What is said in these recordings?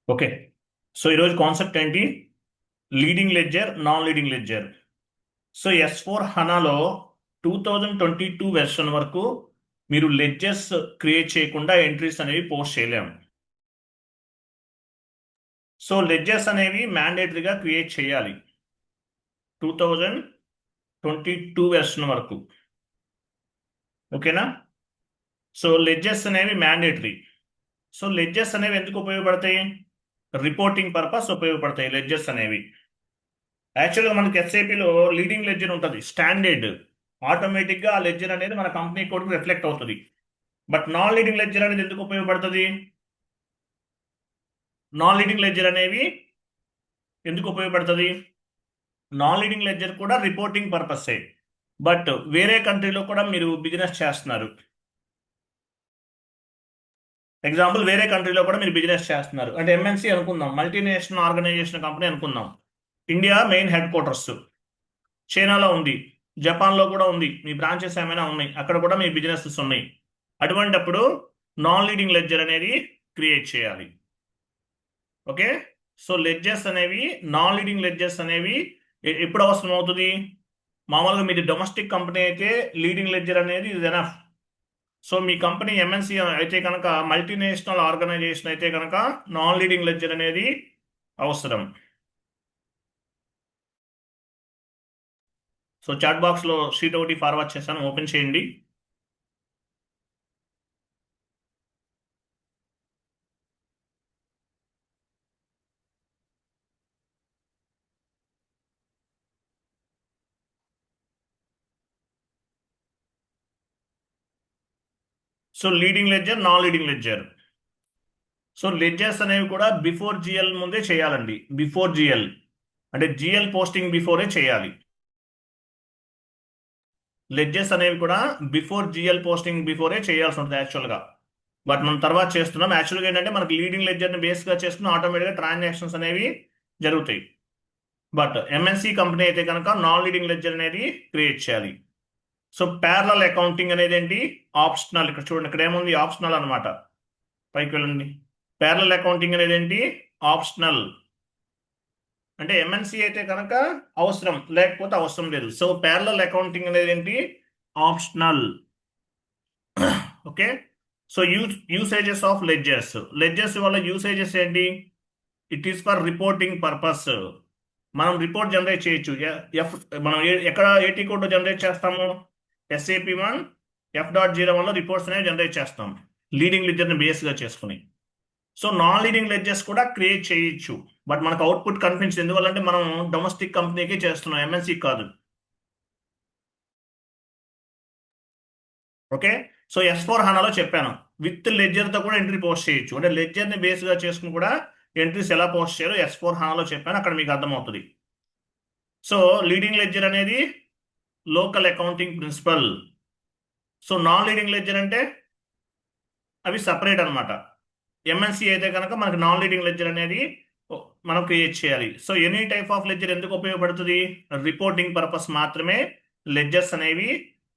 Okay. So ఈరోజు concept ఏంటి? Leading ledger, non leading ledger. So S/4HANAలో 2022 వెర్షన్ వరకు మీరు లెడ్జర్స్ క్రియేట్ చేయకుండా ఎంట్రీస్ అనేవి పోస్ట్ చేయలేము. సో లెడ్జర్స్ అనేవి మ్యాండేటరీగా క్రియేట్ చేయాలి 2022 వెర్షన్ వరకు. ఓకేనా? సో లెడ్జర్స్ అనేవి మ్యాండేటరీ. సో లెడ్జర్స్ అనేవి ఎందుకు ఉపయోగపడతాయి? రిపోర్టింగ్ పర్పస్ ఉపయోగపడతాయి లెడ్జర్స్ అనేవి. యాక్చువల్గా మనకి ఎస్ఐపిలో లీడింగ్ లెడ్జర్ ఉంటుంది స్టాండర్డ్. ఆటోమేటిక్గా ఆ లెడ్జర్ అనేది మన కంపెనీ కోడ్కి రిఫ్లెక్ట్ అవుతుంది. బట్ నాన్ లీడింగ్ లెడ్జర్ అనేది ఎందుకు ఉపయోగపడుతుంది? నాన్ లీడింగ్ లెడ్జర్ అనేవి ఎందుకు ఉపయోగపడుతుంది? నాన్ లీడింగ్ లెడ్జర్ కూడా రిపోర్టింగ్ పర్పసే. బట్ వేరే కంట్రీలో కూడా మీరు బిజినెస్ చేస్తున్నారు. ఎగ్జాంపుల్, వేరే కంట్రీలో కూడా మీరు బిజినెస్ చేస్తున్నారు అంటే ఎంఎన్సీ అనుకుందాం, మల్టీనేషనల్ ఆర్గనైజేషన్ కంపెనీ అనుకుందాం. ఇండియా మెయిన్ హెడ్ క్వార్టర్స్ చైనాలో ఉంది, జపాన్లో కూడా ఉంది, మీ బ్రాంచెస్ ఏమైనా ఉన్నాయి, అక్కడ కూడా మీ బిజినెసెస్ ఉన్నాయి. అటువంటప్పుడు నాన్ లీడింగ్ లెడ్జర్ అనేది క్రియేట్ చేయాలి. ఓకే. సో లెడ్జర్స్ అనేవి, నాన్ లీడింగ్ లెడ్జర్స్ అనేవి ఎప్పుడు అవసరం అవుతుంది? మామూలుగా మీది డొమెస్టిక్ కంపెనీ అయితే లీడింగ్ లెడ్జర్ అనేది ఇది ఎనఫ్. సో మీ కంపెనీ ఎంఎన్సీ అయితే కనుక, మల్టీనేషనల్ ఆర్గనైజేషన్ అయితే కనుక నాన్ లీడింగ్ లెడ్జర్ అనేది అవసరం. సో చాట్ బాక్స్లో షీట్ ఒకటి ఫార్వర్డ్ చేశాను, ఓపెన్ చేయండి. So leading ledger, non leading ledger. So ledgers అనేవి కూడా బిఫోర్ జిఎల్ ముందే చేయాలండి. బిఫోర్ జిఎల్ అంటే జిఎల్ పోస్టింగ్ బిఫోరే చేయాలి. లెడ్జెస్ అనేవి కూడా బిఫోర్ జిఎల్ పోస్టింగ్ బిఫోరే చేయాల్సి ఉంటుంది యాక్చువల్గా. బట్ మనం తర్వాత చేస్తున్నాం. యాక్చువల్గా ఏంటంటే మనకి లీడింగ్ లెడ్జర్ని బేస్గా చేసుకుని ఆటోమేటిక్గా ట్రాన్సాక్షన్స్ అనేవి జరుగుతాయి. బట్ ఎంఎన్సీ కంపెనీ అయితే కనుక నాన్ లీడింగ్ లెడ్జర్ అనేది క్రియేట్ చేయాలి. సో ప్యారలల్ అకౌంటింగ్ అనేది ఏంటి? ఆప్షనల్. ఇక్కడ చూడండి, ఇక్కడ ఏముంది? ఆప్షనల్ అనమాట. పైకి వెళ్ళండి. ప్యారలల్ అకౌంటింగ్ అనేది ఏంటి? ఆప్షనల్. అంటే ఎంఎన్సీ అయితే కనుక అవసరం, లేకపోతే అవసరం లేదు. సో ప్యారలల్ అకౌంటింగ్ అనేది ఏంటి? Optional. Okay. So usages of ledgers. Ledgers వల్ల యూసేజెస్ ఏంటి? It is for reporting purpose. మనం రిపోర్ట్ జనరేట్ చేయొచ్చు. ఎఫ్ మనం ఎక్కడ ఏటీ కోడ్ జనరేట్ చేస్తాము? SAP1 F.01లో రిపోర్ట్స్ అనేవి జనరేట్ చేస్తాం లీడింగ్ లెడ్జర్ని బేస్గా చేసుకుని. సో నాన్ లీడింగ్ లెడ్జర్స్ కూడా క్రియేట్ చేయొచ్చు. బట్ మనకు అవుట్పుట్ కనిపించింది. ఎందువల్లంటే మనం డొమెస్టిక్ కంపెనీకి చేస్తున్నాం, ఎంఎన్సీ కాదు. ఓకే. సో S/4HANAలో చెప్పాను, విత్ లెడ్జర్తో కూడా ఎంట్రీ పోస్ట్ చేయొచ్చు. అంటే లెడ్జర్ని బేస్గా చేసుకుని కూడా ఎంట్రీస్ ఎలా పోస్ట్ చేయాలో S/4HANAలో చెప్పాను, అక్కడ మీకు అర్థమవుతుంది. సో లీడింగ్ లెడ్జర్ అనేది local accounting principle. So non leading ledger అంటే అవి సపరేట్ అనమాట. ఎంఎన్సీ అయితే కనుక మనకి నాన్ లీడింగ్ లెడ్జర్ అనేది మనం క్రియేట్ చేయాలి. So any type of ledger ఎందుకు ఉపయోగపడుతుంది? రిపోర్టింగ్ పర్పస్ మాత్రమే లెడ్జర్స్ అనేవి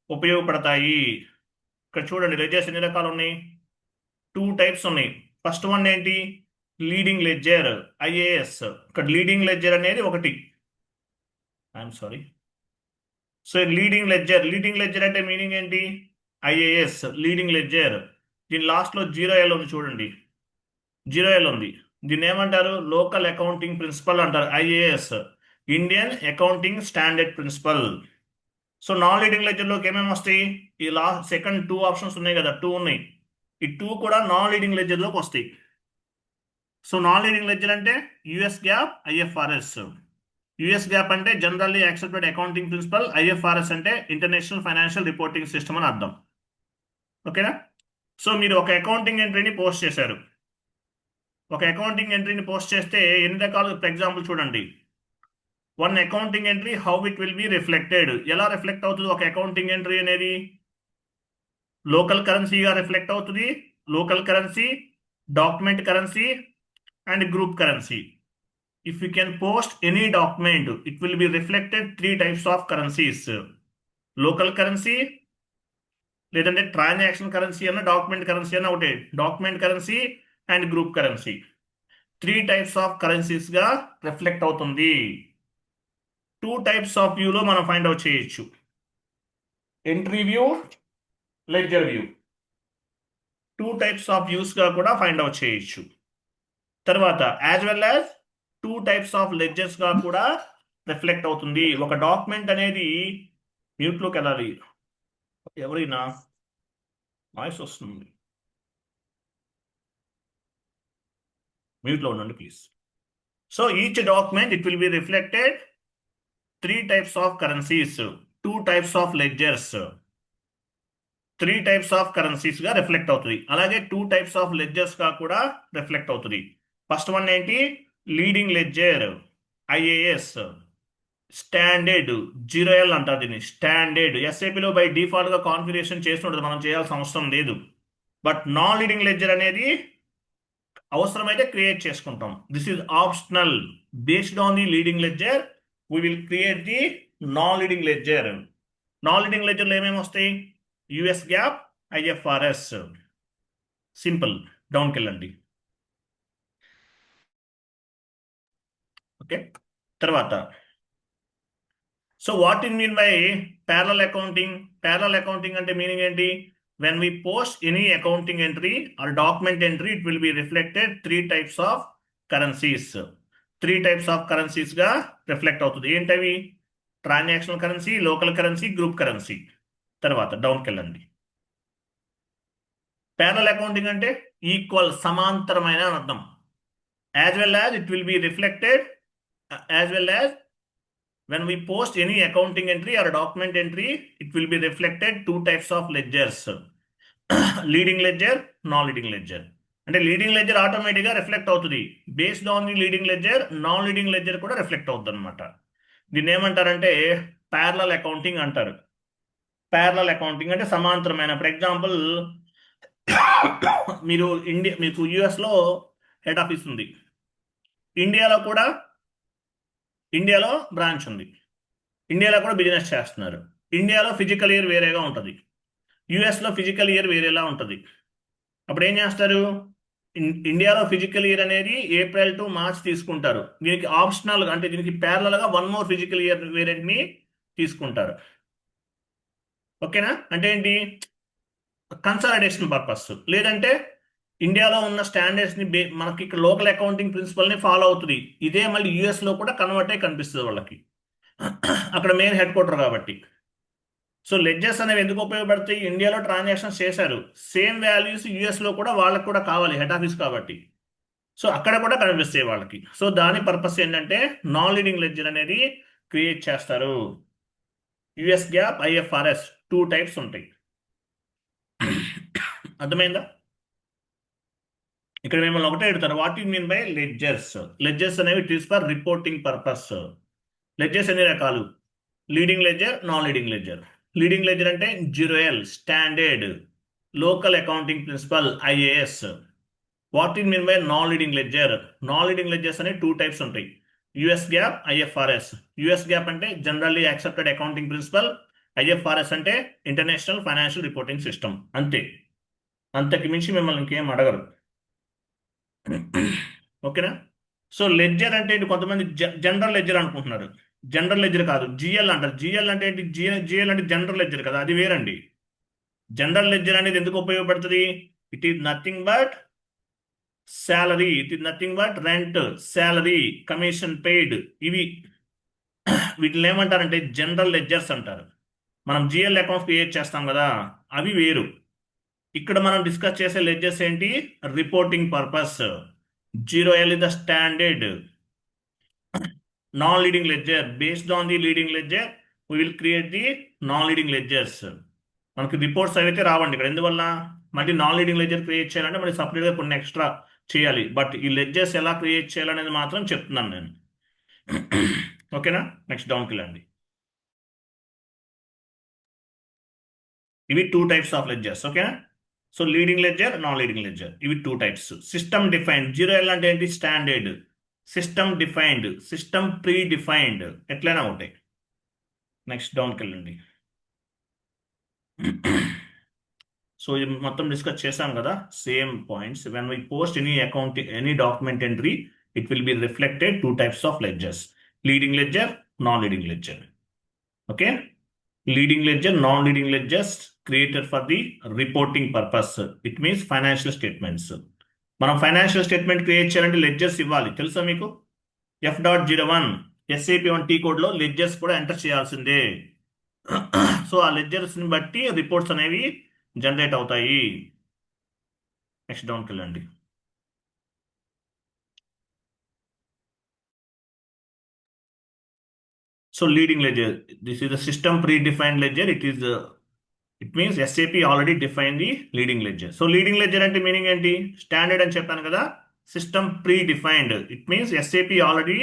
ఉపయోగపడతాయి. ఇక్కడ చూడండి, లెడ్జర్స్ ఎన్ని రకాలు ఉన్నాయి? 2 టైప్స్ ఉన్నాయి. ఫస్ట్ వన్ ఏంటి? Leading ledger, IAS. ఇక్కడ లీడింగ్ లెడ్జర్ అనేది ఒకటి. I'm sorry. So leading ledger అంటే మీనింగ్ ఏంటి? IAS leading ledger. దీని లాస్ట్లో 0L ఉంది చూడండి, 0L ఉంది. దీన్ని ఏమంటారు? లోకల్ అకౌంటింగ్ ప్రిన్సిపల్ అంటారు. IAS, Indian accounting standard principle. So non leading లెడ్జర్లోకి ఏమేమి వస్తాయి? ఈ సెకండ్ 2 ఆప్షన్స్ ఉన్నాయి కదా, 2 ఉన్నాయి. ఈ 2 కూడా నాన్ లీడింగ్ లెడ్జర్లోకి వస్తాయి. సో నాన్ లీడింగ్ లెడ్జర్ అంటే US GAAP, IFRS. US GAAP అంటే generally accepted accounting principal, IFRS అంటే ఇంటర్నేషనల్ ఫైనాన్షియల్ రిపోర్టింగ్ సిస్టమ్ అని అర్థం. ఓకేనా? సో మీరు ఒక అకౌంటింగ్ ఎంట్రీని పోస్ట్ చేశారు. ఒక అకౌంటింగ్ ఎంట్రీని పోస్ట్ చేస్తే ఎన్ని రకాలు? ఫర్ ఎగ్జాంపుల్ చూడండి, 1 accounting entry, how it will be reflected. ఎలా రిఫ్లెక్ట్ అవుతుంది ఒక అకౌంటింగ్ ఎంట్రీ అనేది? లోకల్ కరెన్సీగా రిఫ్లెక్ట్ అవుతుంది. Local currency, document currency and group currency. If you can post any document, it will be reflected 3 types of currencies. Local currency, లేదంటే transaction currency అన్న document currency అన్న ఒకటే. Document currency and group currency. 3 types of currencies గా reflect అవుతుంది. 2 types of వ్యూలో మనం find out చేయొచ్చు. Entry view, ledger view. 2 types of views గా కూడా ఫైండ్ అవుట్ చేయొచ్చు. తర్వాత as well as 2 types of ledgers గా కూడా రిఫ్లెక్ట్ అవుతుంది. ఒక డాక్యుమెంట్ అనేది మ్యూట్లోకి వెళ్ళాలి. ఎవరైనా వాయిస్ వస్తుంది, మ్యూట్లో ఉండండి please. So each document it will be reflected 3 types of currencies, 2 types of ledgers. 3 types of currencies గా రిఫ్లెక్ట్ అవుతుంది. అలాగే 2 టైప్స్ ఆఫ్ లెడ్జర్స్ గా కూడా రిఫ్లెక్ట్ అవుతుంది. ఫస్ట్ వన్ ఏంటి? Leading ledger, IAS. Standard, 0L అంటారు దీన్ని. స్టాండర్డ్ ఎస్ఏపిలో బై డిఫాల్ట్ గా కాన్ఫిగరేషన్ చేస్తుంటుంది, మనం చేయాల్సిన అవసరం లేదు. బట్ నాన్ లీడింగ్ లెడ్జర్ అనేది అవసరమైతే క్రియేట్ చేసుకుంటాం. This is optional. Based on the leading ledger we will create the non leading ledger. Non leading లెడ్జర్లో ఏమేమి వస్తాయి? US GAAP, IFRS. సింపుల్, డౌన్కి వెళ్ళండి. ఓకే, తర్వాత so what in mean by parallel accounting? Parallel accounting అంటే meaning ఏంటి? When we post any accounting entry or document entry it will be reflected 3 types of currencies. 3 types of currencies గా reflect అవుతుంది. ఏంటవి? Transactional currency, local currency, group currency. తర్వాత డౌన్కి వెళ్ళండి. Parallel accounting అంటే equal, సమాంతరమైన అని అర్థం. As well as it will be reflected, as well as when we post any accounting entry or document entry it will be reflected 2 types of ledgers. Leading ledger, non leading ledger. అంటే leading ledger ఆటోమేటిక్గా reflect అవుతుంది. Based on the leading ledger non leading ledger కూడా reflect అవుతుంది అనమాట. దీన్ని ఏమంటారంటే parallel accounting అంటారు. Parallel accounting అంటే సమాంతరమైన. ఫర్ ఎగ్జాంపుల్ మీకు యుఎస్లో హెడ్ ఆఫీస్ ఉంది, ఇండియాలో బ్రాంచ్ ఉంది, ఇండియాలో కూడా బిజినెస్ చేస్తున్నారు. ఇండియాలో ఫిజికల్ ఇయర్ వేరేగా ఉంటుంది, యుఎస్లో ఫిజికల్ ఇయర్ వేరేలా ఉంటుంది. అప్పుడు ఏం చేస్తారు? ఇండియాలో ఫిజికల్ ఇయర్ అనేది ఏప్రిల్ టు మార్చ్ తీసుకుంటారు. దీనికి ఆప్షనల్, అంటే దీనికి ప్యారలల్గా 1 మోర్ ఫిజికల్ ఇయర్ వేరియంట్ని తీసుకుంటారు. ఓకేనా? అంటే ఏంటి? Consolidation purpose. లేదంటే ఇండియాలో ఉన్న స్టాండర్డ్స్ని మనకి ఇక్కడ లోకల్ అకౌంటింగ్ ప్రిన్సిపల్ని ఫాలో అవుతుంది. ఇదే మళ్ళీ యుఎస్లో కూడా కన్వర్ట్ అయ్యి కనిపిస్తుంది వాళ్ళకి, అక్కడ మెయిన్ హెడ్ క్వార్టర్ కాబట్టి. సో లెడ్జర్స్ అనేవి ఎందుకు ఉపయోగపడతాయి? ఇండియాలో ట్రాన్సాక్షన్స్ చేశారు, సేమ్ వాల్యూస్ యుఎస్లో కూడా వాళ్ళకి కూడా కావాలి, హెడ్ ఆఫీస్ కాబట్టి. సో అక్కడ కూడా కనిపిస్తాయి వాళ్ళకి. సో దాని పర్పస్ ఏంటంటే నాన్ లీడింగ్ లెడ్జర్ అనేది క్రియేట్ చేస్తారు. యుఎస్ గ్యాప్, ఐఎఫ్ఆర్ఎస్ 2 టైప్స్ ఉంటాయి. అర్థమైందా? ఇక్కడ మిమ్మల్ని ఒకటే అడుగుతారు, what you mean by ledgers? Ledgers అనేవి it is for reporting purpose. Ledgers ఎన్ని రకాలు? Leading ledger, non leading ledger. Leading ledger అంటే 0L standard, local accounting principle, IAS. What in mean by non leading ledger? Non leading ledgers అనే 2 types ఉంటాయి, US GAAP, IFRS. US GAAP అంటే generally accepted accounting principal, IFRS అంటే international financial reporting system. అంతే, అంతకు మించి మిమ్మల్ని ఇంకేం అడగరు. ఓకేనా? సో లెడ్జర్ అంటే కొంతమంది జనరల్ లెడ్జర్ అనుకుంటున్నారు. జనరల్ లెడ్జర్ కాదు, జిఎల్ అంటారు. జిఎల్ అంటే ఏంటి? జిఎల్ అంటే జనరల్ లెడ్జర్ కదా, అది వేరండి. జనరల్ లెడ్జర్ అనేది ఎందుకు ఉపయోగపడుతుంది? It is nothing but salary, it is nothing but rent, salary, commission paid. ఇవి వీటిని ఏమంటారంటే జనరల్ లెడ్జర్స్ అంటారు. మనం జిఎల్ అకౌంట్స్ క్రియేట్ చేస్తాం కదా, అవి వేరు. ఇక్కడ మనం డిస్కస్ చేసే లెడ్జర్స్ ఏంటి? Reporting purpose. 0L is the standard non-leading ledger. Based on the leading ledger, we will create the non-leading ledgers. మనకి రిపోర్ట్స్ అయితే రావండి ఇక్కడ. ఎందువల్ల? మళ్ళీ నాన్ లీడింగ్ లెడ్జర్ క్రియేట్ చేయాలంటే మళ్ళీ సపరేట్గా కొన్ని ఎక్స్ట్రా చేయాలి. బట్ ఈ లెడ్జర్స్ ఎలా క్రియేట్ చేయాలనేది మాత్రం చెప్తున్నాను నేను. ఓకేనా? నెక్స్ట్ డౌన్కి వెళ్ళండి. ఇవి 2 టైప్స్ ఆఫ్ లెడ్జర్స్. ఓకేనా? So leading ledger, non leading ledger, ఇవి 2 టైప్స్. System defined. 0L అంటే ఏంటి? Standard. System defined, system pre defined, ఎట్లయినా ఉంటాయి. నెక్స్ట్ డౌన్కి వెళ్ళండి. సో ఇది మొత్తం డిస్కస్ చేశాం కదా, same points. When we post any account, any document entry, it will be reflected two types of ledgers, leading ledger, non leading ledger. Okay, leading ledger, non leading ledgers created for the reporting purpose. It means financial statements. మనం financial statement create చేయాలంటే ledgers ఇవ్వాలి, తెలుసా మీకు? F.01 SAP1 T కోడ్లో ledgers కూడా enter చేయాల్సిందే. So ఆ లెడ్జర్స్ని బట్టి రిపోర్ట్స్ అనేవి జనరేట్ అవుతాయి. నెక్స్ట్ డౌన్కి వెళ్ళండి. So leading ledger, this is the system pre defined ledger. It means SAP already define the leading ledger. So leading ledger అంటే మీనింగ్ ఏంటి? స్టాండర్డ్ అని చెప్పాను కదా, system pre defined. It means SAP already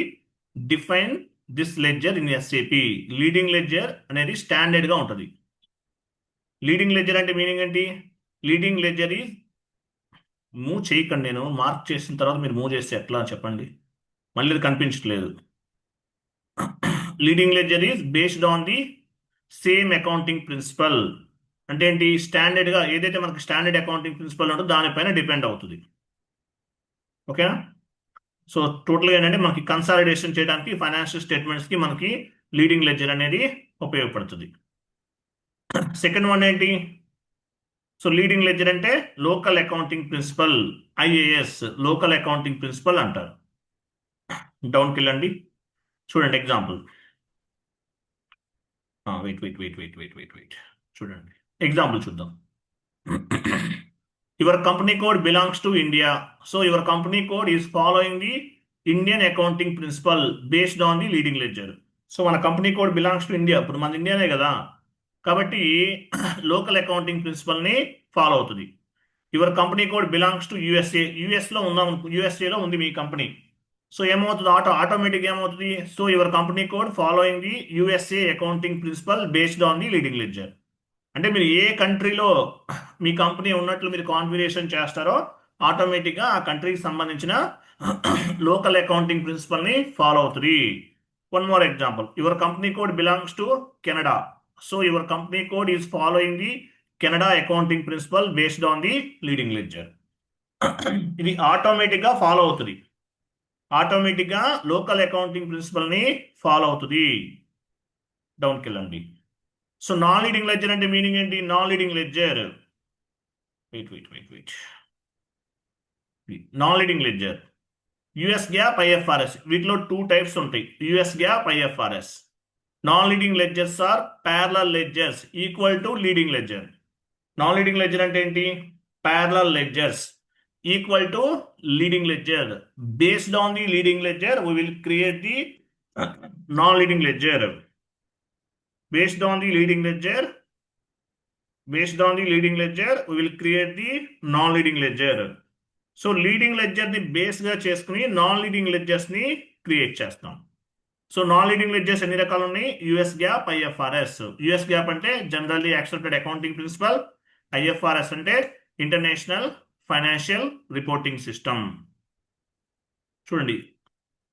define this ledger in SAP. Leading ledger అనేది standard గా ఉంటుంది. Leading ledger అంటే meaning ఏంటి? లీడింగ్ లెడ్జర్ ఈజ్, మూవ్ చేయకండి, నేను మార్క్ చేసిన తర్వాత మీరు మూవ్ చేస్తే ఎట్లా చెప్పండి, మళ్ళీ అది కనిపించట్లేదు. Leading ledger is based on the same accounting principal. అంటే ఏంటి? స్టాండర్డ్ గా ఏదైతే మనకి స్టాండర్డ్ అకౌంటింగ్ ప్రిన్సిపల్ ఉంటుందో దానిపైన డిపెండ్ అవుతుంది. ఓకేనా? సో టోటల్గా ఏంటంటే మనకి కన్సాలిడేషన్ చేయడానికి ఫైనాన్షియల్ స్టేట్మెంట్స్ కి మనకి లీడింగ్ లెడ్జర్ అనేది ఉపయోగపడుతుంది. సెకండ్ వన్ ఏంటి? సో లీడింగ్ లెడ్జర్ అంటే local accounting principle, IAS, local accounting principle అంటారు. డౌన్కి వెళ్ళండి, చూడండి ఎగ్జాంపుల్. వెయిట్ చూడండి, ఎగ్జాంపుల్ చూద్దాం. Your company code belongs to India. So your company code is following the Indian accounting principal based on the leading ledger. So మన company code belongs to India, ఇప్పుడు మన ఇండియానే కదా, కాబట్టి లోకల్ అకౌంటింగ్ ప్రిన్సిపల్ని follow అవుతుంది. Your company code belongs to USA. యుఎస్ఏలో ఉంది మీ కంపెనీ. సో ఏమవుతుంది? ఆటోమేటిక్ ఏమవుతుంది? So your company code following the USA accounting principal based on the leading ledger. అంటే మీరు ఏ కంట్రీలో మీ కంపెనీ ఉన్నట్లు మీరు కాన్ఫిగరేషన్ చేస్తారో ఆటోమేటిక్గా ఆ కంట్రీకి సంబంధించిన లోకల్ అకౌంటింగ్ ప్రిన్సిపల్ని ఫాలో అవుతుంది. One more example, your company code belongs to Canada. So your company code is following the Canada accounting principal based on the leading ledger. ఇది ఆటోమేటిక్గా ఫాలో అవుతుంది, ఆటోమేటిక్గా లోకల్ అకౌంటింగ్ ప్రిన్సిపల్ని ఫాలో అవుతుంది. డౌన్కి వెళ్ళండి. సో నాన్ లీడింగ్ లెడ్జర్ అంటే meaning ఏంటి? Non leading ledger, wait non leading ledger, US GAAP, IFRS, వీటిలో 2 టైప్స్ ఉంటాయి, US GAAP, IFRS. Non leading ledgers are parallel ledgers equal to leading ledger. Non leading ledger అంటే ఏంటి? Parallel ledgers equal to leading ledger. Based on the leading ledger we will create the non-leading ledger. Based on the leading ledger, we will create the non-leading ledger. So leading లెడ్జర్ని బేస్గా చేసుకుని non leading లెడ్జర్స్ని create చేస్తాం. So non leading ledgers ఎన్ని రకాలు ఉన్నాయి? US GAAP, IFRS. US GAAP అంటే generally accepted accounting principal, IFRS అంటే ఇంటర్నేషనల్ ఫైనాన్షియల్ రిపోర్టింగ్ సిస్టమ్. చూడండి,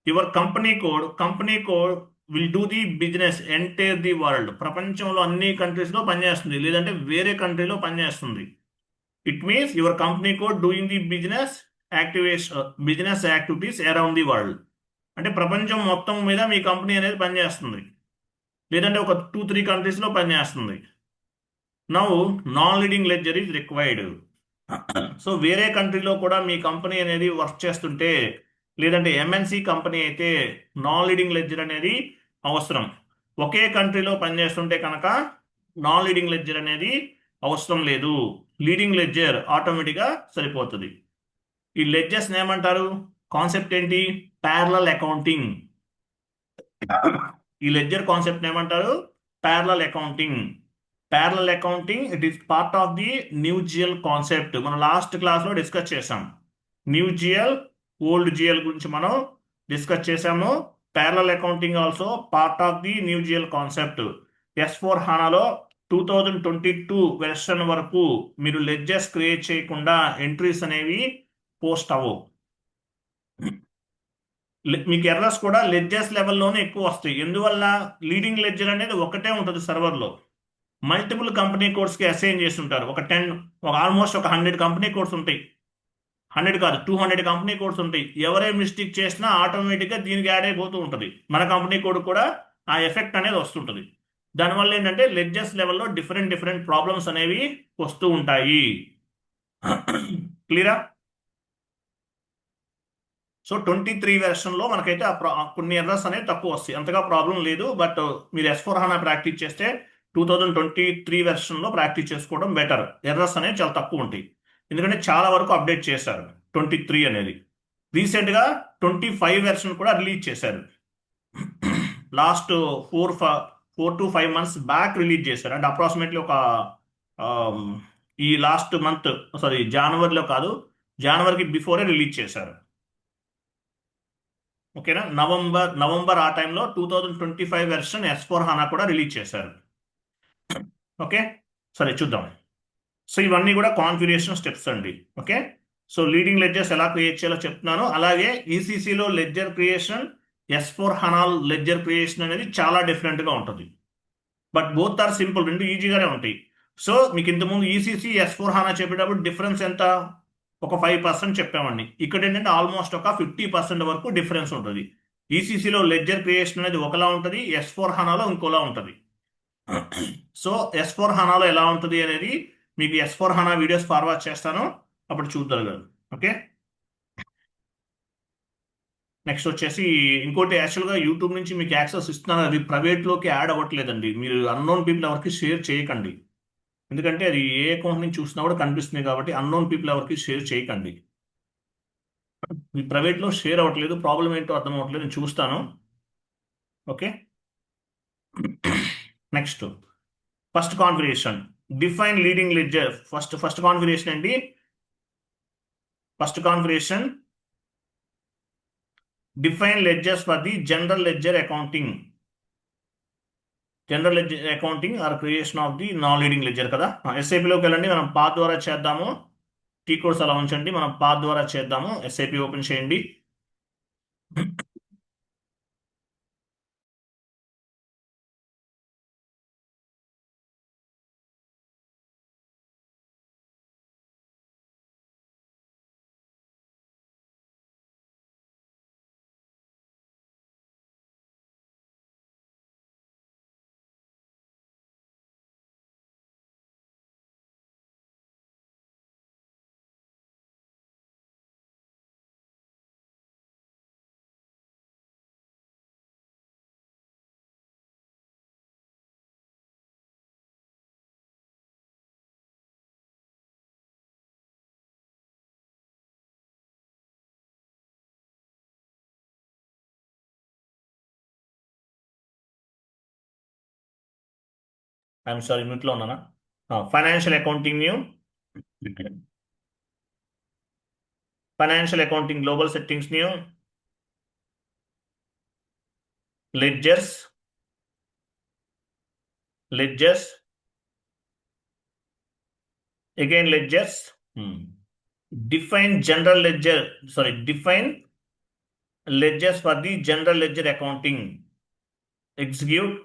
your company code will do the business entire the world. ప్రపంచంలో అన్ని కంట్రీస్లో పనిచేస్తుంది, లేదంటే వేరే కంట్రీలో పనిచేస్తుంది. It means your company code doing the business activities around the world. అంటే ప్రపంచం మొత్తం మీద మీ కంపెనీ అనేది పనిచేస్తుంది, లేదంటే ఒక 2-3 కంట్రీస్లో పనిచేస్తుంది. Now non leading ledger is required. So వేరే కంట్రీలో కూడా మీ కంపెనీ అనేది వర్క్ చేస్తుంటే, లేదంటే MNC కంపెనీ అయితే నాన్ లీడింగ్ లెడ్జర్ అనేది అవసరం. ఒకే కంట్రీలో పనిచేస్తుంటే కనుక నాన్ లీడింగ్ లెడ్జర్ అనేది అవసరం లేదు, లీడింగ్ లెడ్జర్ ఆటోమేటిక్గా సరిపోతుంది. ఈ లెడ్జర్స్ ఏమంటారు? కాన్సెప్ట్ ఏంటి? Parallel accounting. ఈ లెడ్జర్ కాన్సెప్ట్ ఏమంటారు? Parallel accounting. Parallel accounting it is part of the new GL concept. మనం లాస్ట్ క్లాస్లో డిస్కస్ చేసాం. న్యూ జిఎల్, ఓల్డ్ జిఎల్ గురించి మనం డిస్కస్ చేసాము. Parallel accounting also part of the new GL concept. S4 HANAలో 2022 version వరకు మీరు ledgers create చేయకుండా entries అనేవి పోస్ట్ అవ్వవు. మీకు ఎర్రర్స్ కూడా లెడ్జర్స్ లెవెల్లోనే ఎక్కువ వస్తాయి. ఎందువల్ల? లీడింగ్ లెడ్జర్ అనేది ఒకటే ఉంటుంది సర్వర్లో. మల్టిపుల్ కంపెనీ కోడ్స్కి అసైన్ చేసి ఉంటారు. ఆల్మోస్ట్ ఒక 100 కంపెనీ కోడ్స్ ఉంటాయి. 100 కాదు, 200 కంపెనీ కోడ్స్ ఉంటాయి. ఎవరే మిస్టేక్ చేసినా ఆటోమేటిక్గా దీనికి యాడ్ అయిపోతూ ఉంటుంది. మన కంపెనీ కోడ్ కూడా ఆ ఎఫెక్ట్ అనేది వస్తుంటుంది. దానివల్ల ఏంటంటే లెడ్జర్స్ లెవెల్లో డిఫరెంట్ డిఫరెంట్ ప్రాబ్లమ్స్ అనేవి వస్తూ ఉంటాయి. క్లియరా? సో 23 వెర్షన్లో మనకైతే కొన్ని ఎర్రర్స్ అనేవి తక్కువ వస్తాయి, అంతగా ప్రాబ్లం లేదు. బట్ మీరు S/4HANA ప్రాక్టీస్ చేస్తే 2023 వెర్షన్లో ప్రాక్టీస్ చేసుకోవడం బెటర్. ఎర్రర్స్ అనేవి చాలా తక్కువ ఉంటాయి, ఎందుకంటే చాలా వరకు అప్డేట్ చేశారు 23 అనేది. రీసెంట్గా 25 వెర్షన్ కూడా రిలీజ్ చేశారు. Last 4 to 5 months back release చేశారు. అంటే అప్రాక్సిమేట్లీ ఒక ఆమ్, ఈ లాస్ట్ మంత్, సారీ జనవరిలో కాదు, జనవరికి బిఫోరే రిలీజ్ చేశారు. ఓకేనా? నవంబర్ ఆ టైంలో 2025 వెర్షన్ S/4HANA కూడా రిలీజ్ చేశారు. ఓకే, సరే చూద్దాం. సో ఇవన్నీ కూడా కాన్ఫిగరేషన్ స్టెప్స్ అండి. ఓకే, సో లీడింగ్ లెడ్జర్స్ ఎలా క్రియేట్ చేయాలో చెప్తున్నాను. అలాగే ఈసీసీలో ledger creation, S/4HANA ledger creation అనేది చాలా డిఫరెంట్గా ఉంటుంది. బట్ బోత్ ఆర్ సింపుల్, రెండు ఈజీగానే ఉంటాయి. సో మీకు ఇంతకుముందు ఈసీసీ S/4HANA చెప్పేటప్పుడు డిఫరెన్స్ ఎంత? ఒక 5% చెప్పామండి. ఇక్కడ ఏంటంటే ఆల్మోస్ట్ ఒక 50% వరకు డిఫరెన్స్ ఉంటుంది. ఈసీసీలో లెడ్జర్ క్రియేషన్ అనేది ఒకలా ఉంటుంది, S/4HANAలో ఇంకోలా ఉంటుంది. సో S/4HANAలో ఎలా ఉంటుంది అనేది మీకు S/4HANA వీడియోస్ ఫార్వర్డ్ చేస్తాను, అప్పుడు చూద్దరు కదా. ఓకే, నెక్స్ట్ వచ్చేసి ఇంకోటి, యాక్చువల్గా యూట్యూబ్ నుంచి మీకు యాక్సెస్ ఇస్తున్నాను, అది ప్రైవేట్లోకి యాడ్ అవ్వట్లేదండి. మీరు అన్నోన్ పీపుల్ ఎవరికి షేర్ చేయకండి, ఎందుకంటే అది ఏ అకౌంట్ నుంచి చూసినా కూడా కనిపిస్తుంది కాబట్టి అన్నోన్ పీపుల్ ఎవరికి షేర్ చేయకండి. మీ ప్రైవేట్లో షేర్ అవ్వట్లేదు, ప్రాబ్లం ఏంటో అర్థం అవ్వట్లేదు, నేను చూస్తాను. Okay, next first configuration, define leading ledger. First configuration ఏంటి? First configuration, define ledgers for the general ledger accounting. General ledger accounting or creation of the non leading ledger కదా. ఎస్ఐపిలోకి వెళ్ళండి, మనం పాత్ ద్వారా చేద్దాము. టీ కోర్స్ అలా ఉంచండి, మనం పాత్ ద్వారా చేద్దాము. ఎస్ఐపి ఓపెన్ చేయండి. ఐఎమ్ సారీ, మ్యూట్లో ఉన్నానా? Financial accounting new, financial accounting global settings new, ledgers, ledgers, again ledgers, define general ledger, sorry define ledgers for the general ledger accounting, execute.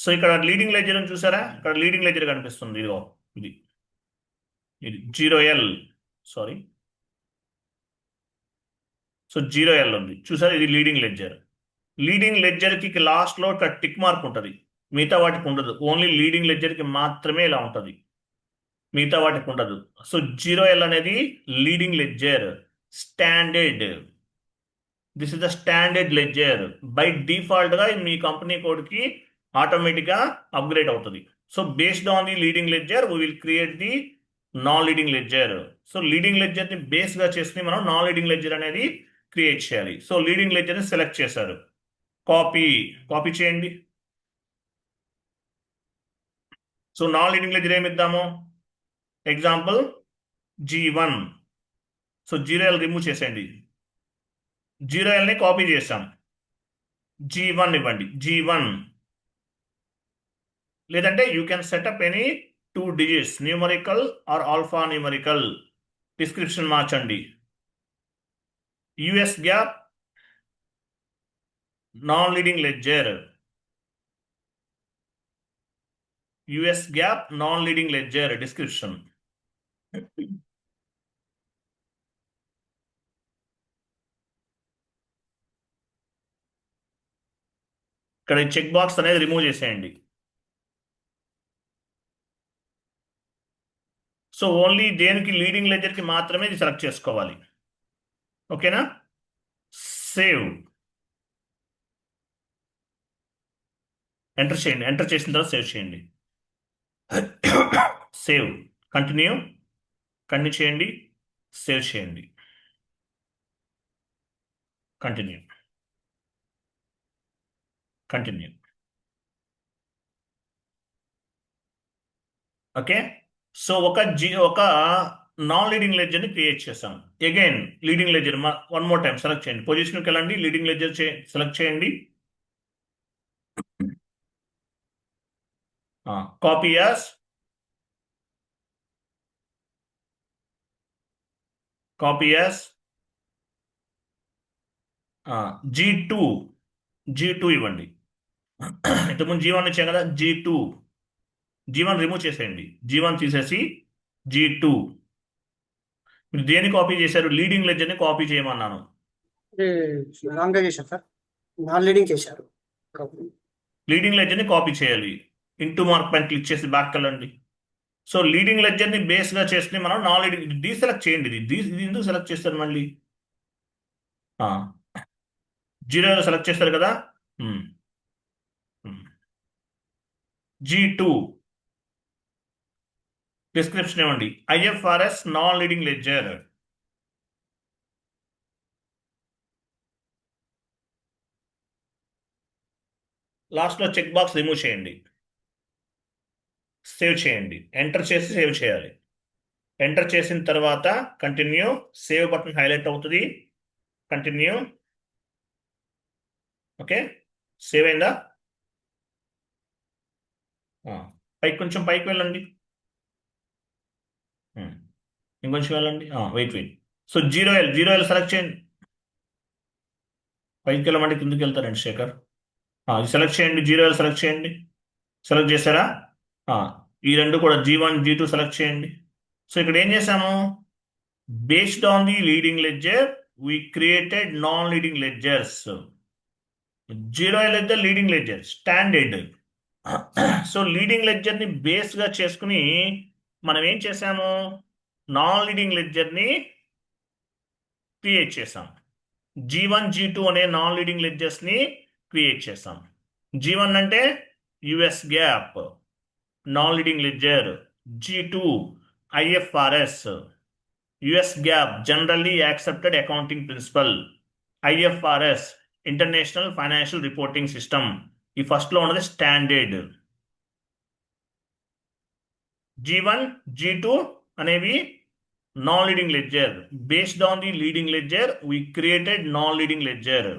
So ఇక్కడ leading ledger అని చూసారా? ఇక్కడ leading ledger కనిపిస్తుంది, ఇదిగో ఇది, ఇది 0L, సారీ, సో 0L ఉంది చూసారా, ఇది లీడింగ్ లెడ్జర్. లీడింగ్ లెడ్జర్కి లాస్ట్లో ఇక్కడ టిక్ మార్క్ ఉంటుంది, మిగతా వాటికి ఉండదు. ఓన్లీ లీడింగ్ లెడ్జర్కి మాత్రమే ఇలా ఉంటుంది, మిగతా వాటికి ఉండదు. సో 0L అనేది leading ledger, standard. This is the standard ledger. By డిఫాల్ట్గా మీ కంపెనీ కోడ్కి ఆటోమేటిక్గా అప్గ్రేడ్ అవుతుంది. So based on the leading ledger we will create the non leading ledger. So leading లెడ్జర్ని బేస్గా చేసుకుని మనం నాన్ లీడింగ్ లెడ్జర్ అనేది క్రియేట్ చేయాలి. సో లీడింగ్ లెడ్జర్ని సెలెక్ట్ చేశారు, కాపీ చేయండి. సో నాన్ లీడింగ్ లెడ్జర్ ఏమి ఇద్దాము? Example G1. So 0L remove చేసేయండి, 0Lని కాపీ చేసాం, G1 ఇవ్వండి, G1. లేదంటే you can set up any 2 digits, numerical or alpha numerical. Description మార్చండి. US GAAP, non leading ledger, US GAAP non leading ledger description. ఇక్కడ check box అనేది remove చేసేయండి. So only దేనికి leading ledger కి మాత్రమే ఇది సెలెక్ట్ చేసుకోవాలి. ఓకేనా? సేవ్. ఎంటర్ చేయండి. ఎంటర్ చేసిన తర్వాత సేవ్ చేయండి. సేవ్. కంటిన్యూ. కంటిన్యూ చేయండి. సేవ్ చేయండి. కంటిన్యూ. కంటిన్యూ. ఓకే. సో ఒక నాన్ లీడింగ్ లెడ్జర్ ని క్రియేట్ చేసాం. Again leading ledger one more time select చేయండి. పొజిషన్కి వెళ్ళండి. లీడింగ్ లెడ్జర్ సెలెక్ట్ చేయండి. Copy as. Copy as. G2. G2 ఇవ్వండి. ఇంతకుముందు G1 ఇచ్చాం కదా, G2. G1 రిమూవ్ చేసేయండి. G1 తీసేసి G2. మీరు దేని కాపీ చేశారు? లీడింగ్ లెడ్జర్ని కాపీ చేయమన్నాను. రాంగ్గా చేశారు సార్, నాన్ లీడింగ్ చేశారు. లీడింగ్ లెడ్జర్ని కాపీ చేయాలి. ఇంటూ మార్క్ పైన క్లిక్ చేసి బ్యాక్ వెళ్ళండి. సో లీడింగ్ లెడ్జర్ని బేస్గా చేసుకుని మనం నాన్ లీడింగ్ డీసెలెక్ట్ చేయండి. ఇది ఎందుకు సెలెక్ట్ చేస్తారు మళ్ళీ? జీరో సెలెక్ట్ చేస్తారు కదా. G2 డిస్క్రిప్షన్ ఇవ్వండి. IFRS non leading ledger. లాస్ట్లో చెక్ బాక్స్ రిమూవ్ చేయండి. సేవ్ చేయండి. ఎంటర్ చేసి సేవ్ చేయాలి. ఎంటర్ చేసిన తర్వాత కంటిన్యూ. సేవ్ బటన్ హైలైట్ అవుతుంది. కంటిన్యూ. ఓకే. సేవ్ అయిందా? పైకి కొంచెం పైకి వెళ్ళండి. ఇంకొంచెం వెళ్ళండి. Wait. So zero L select చేయండి. పైకి వెళ్ళమంటే కిందకి వెళ్తారండి శేఖర్. ఇది సెలెక్ట్ చేయండి. జీరో ఎల్ సెలెక్ట్ చేయండి. సెలెక్ట్ చేశారా? ఈ రెండు కూడా G1 G2 సెలెక్ట్ చేయండి. సో ఇక్కడ ఏం చేశాము? Based on the leading ledger we created non leading ledgers. Zero ledger leading ledger standard. So leading లెడ్జర్ని బేస్గా చేసుకుని మనం ఏం చేసాము? నాన్ లీడింగ్ లెడ్జర్ని క్రియేట్ చేసాం. G1 G2 అనే నాన్ లీడింగ్ లెడ్జర్స్ని క్రియేట్ చేసాం. G1 అంటే US GAAP non leading ledger. G2 IFRS US GAAP generally accepted accounting principal. IFRS international financial reporting system. ఈ ఫస్ట్లో ఉన్నది స్టాండర్డ్. G1 G2 అనేవి non leading ledger. Based on the leading ledger we created non leading ledger.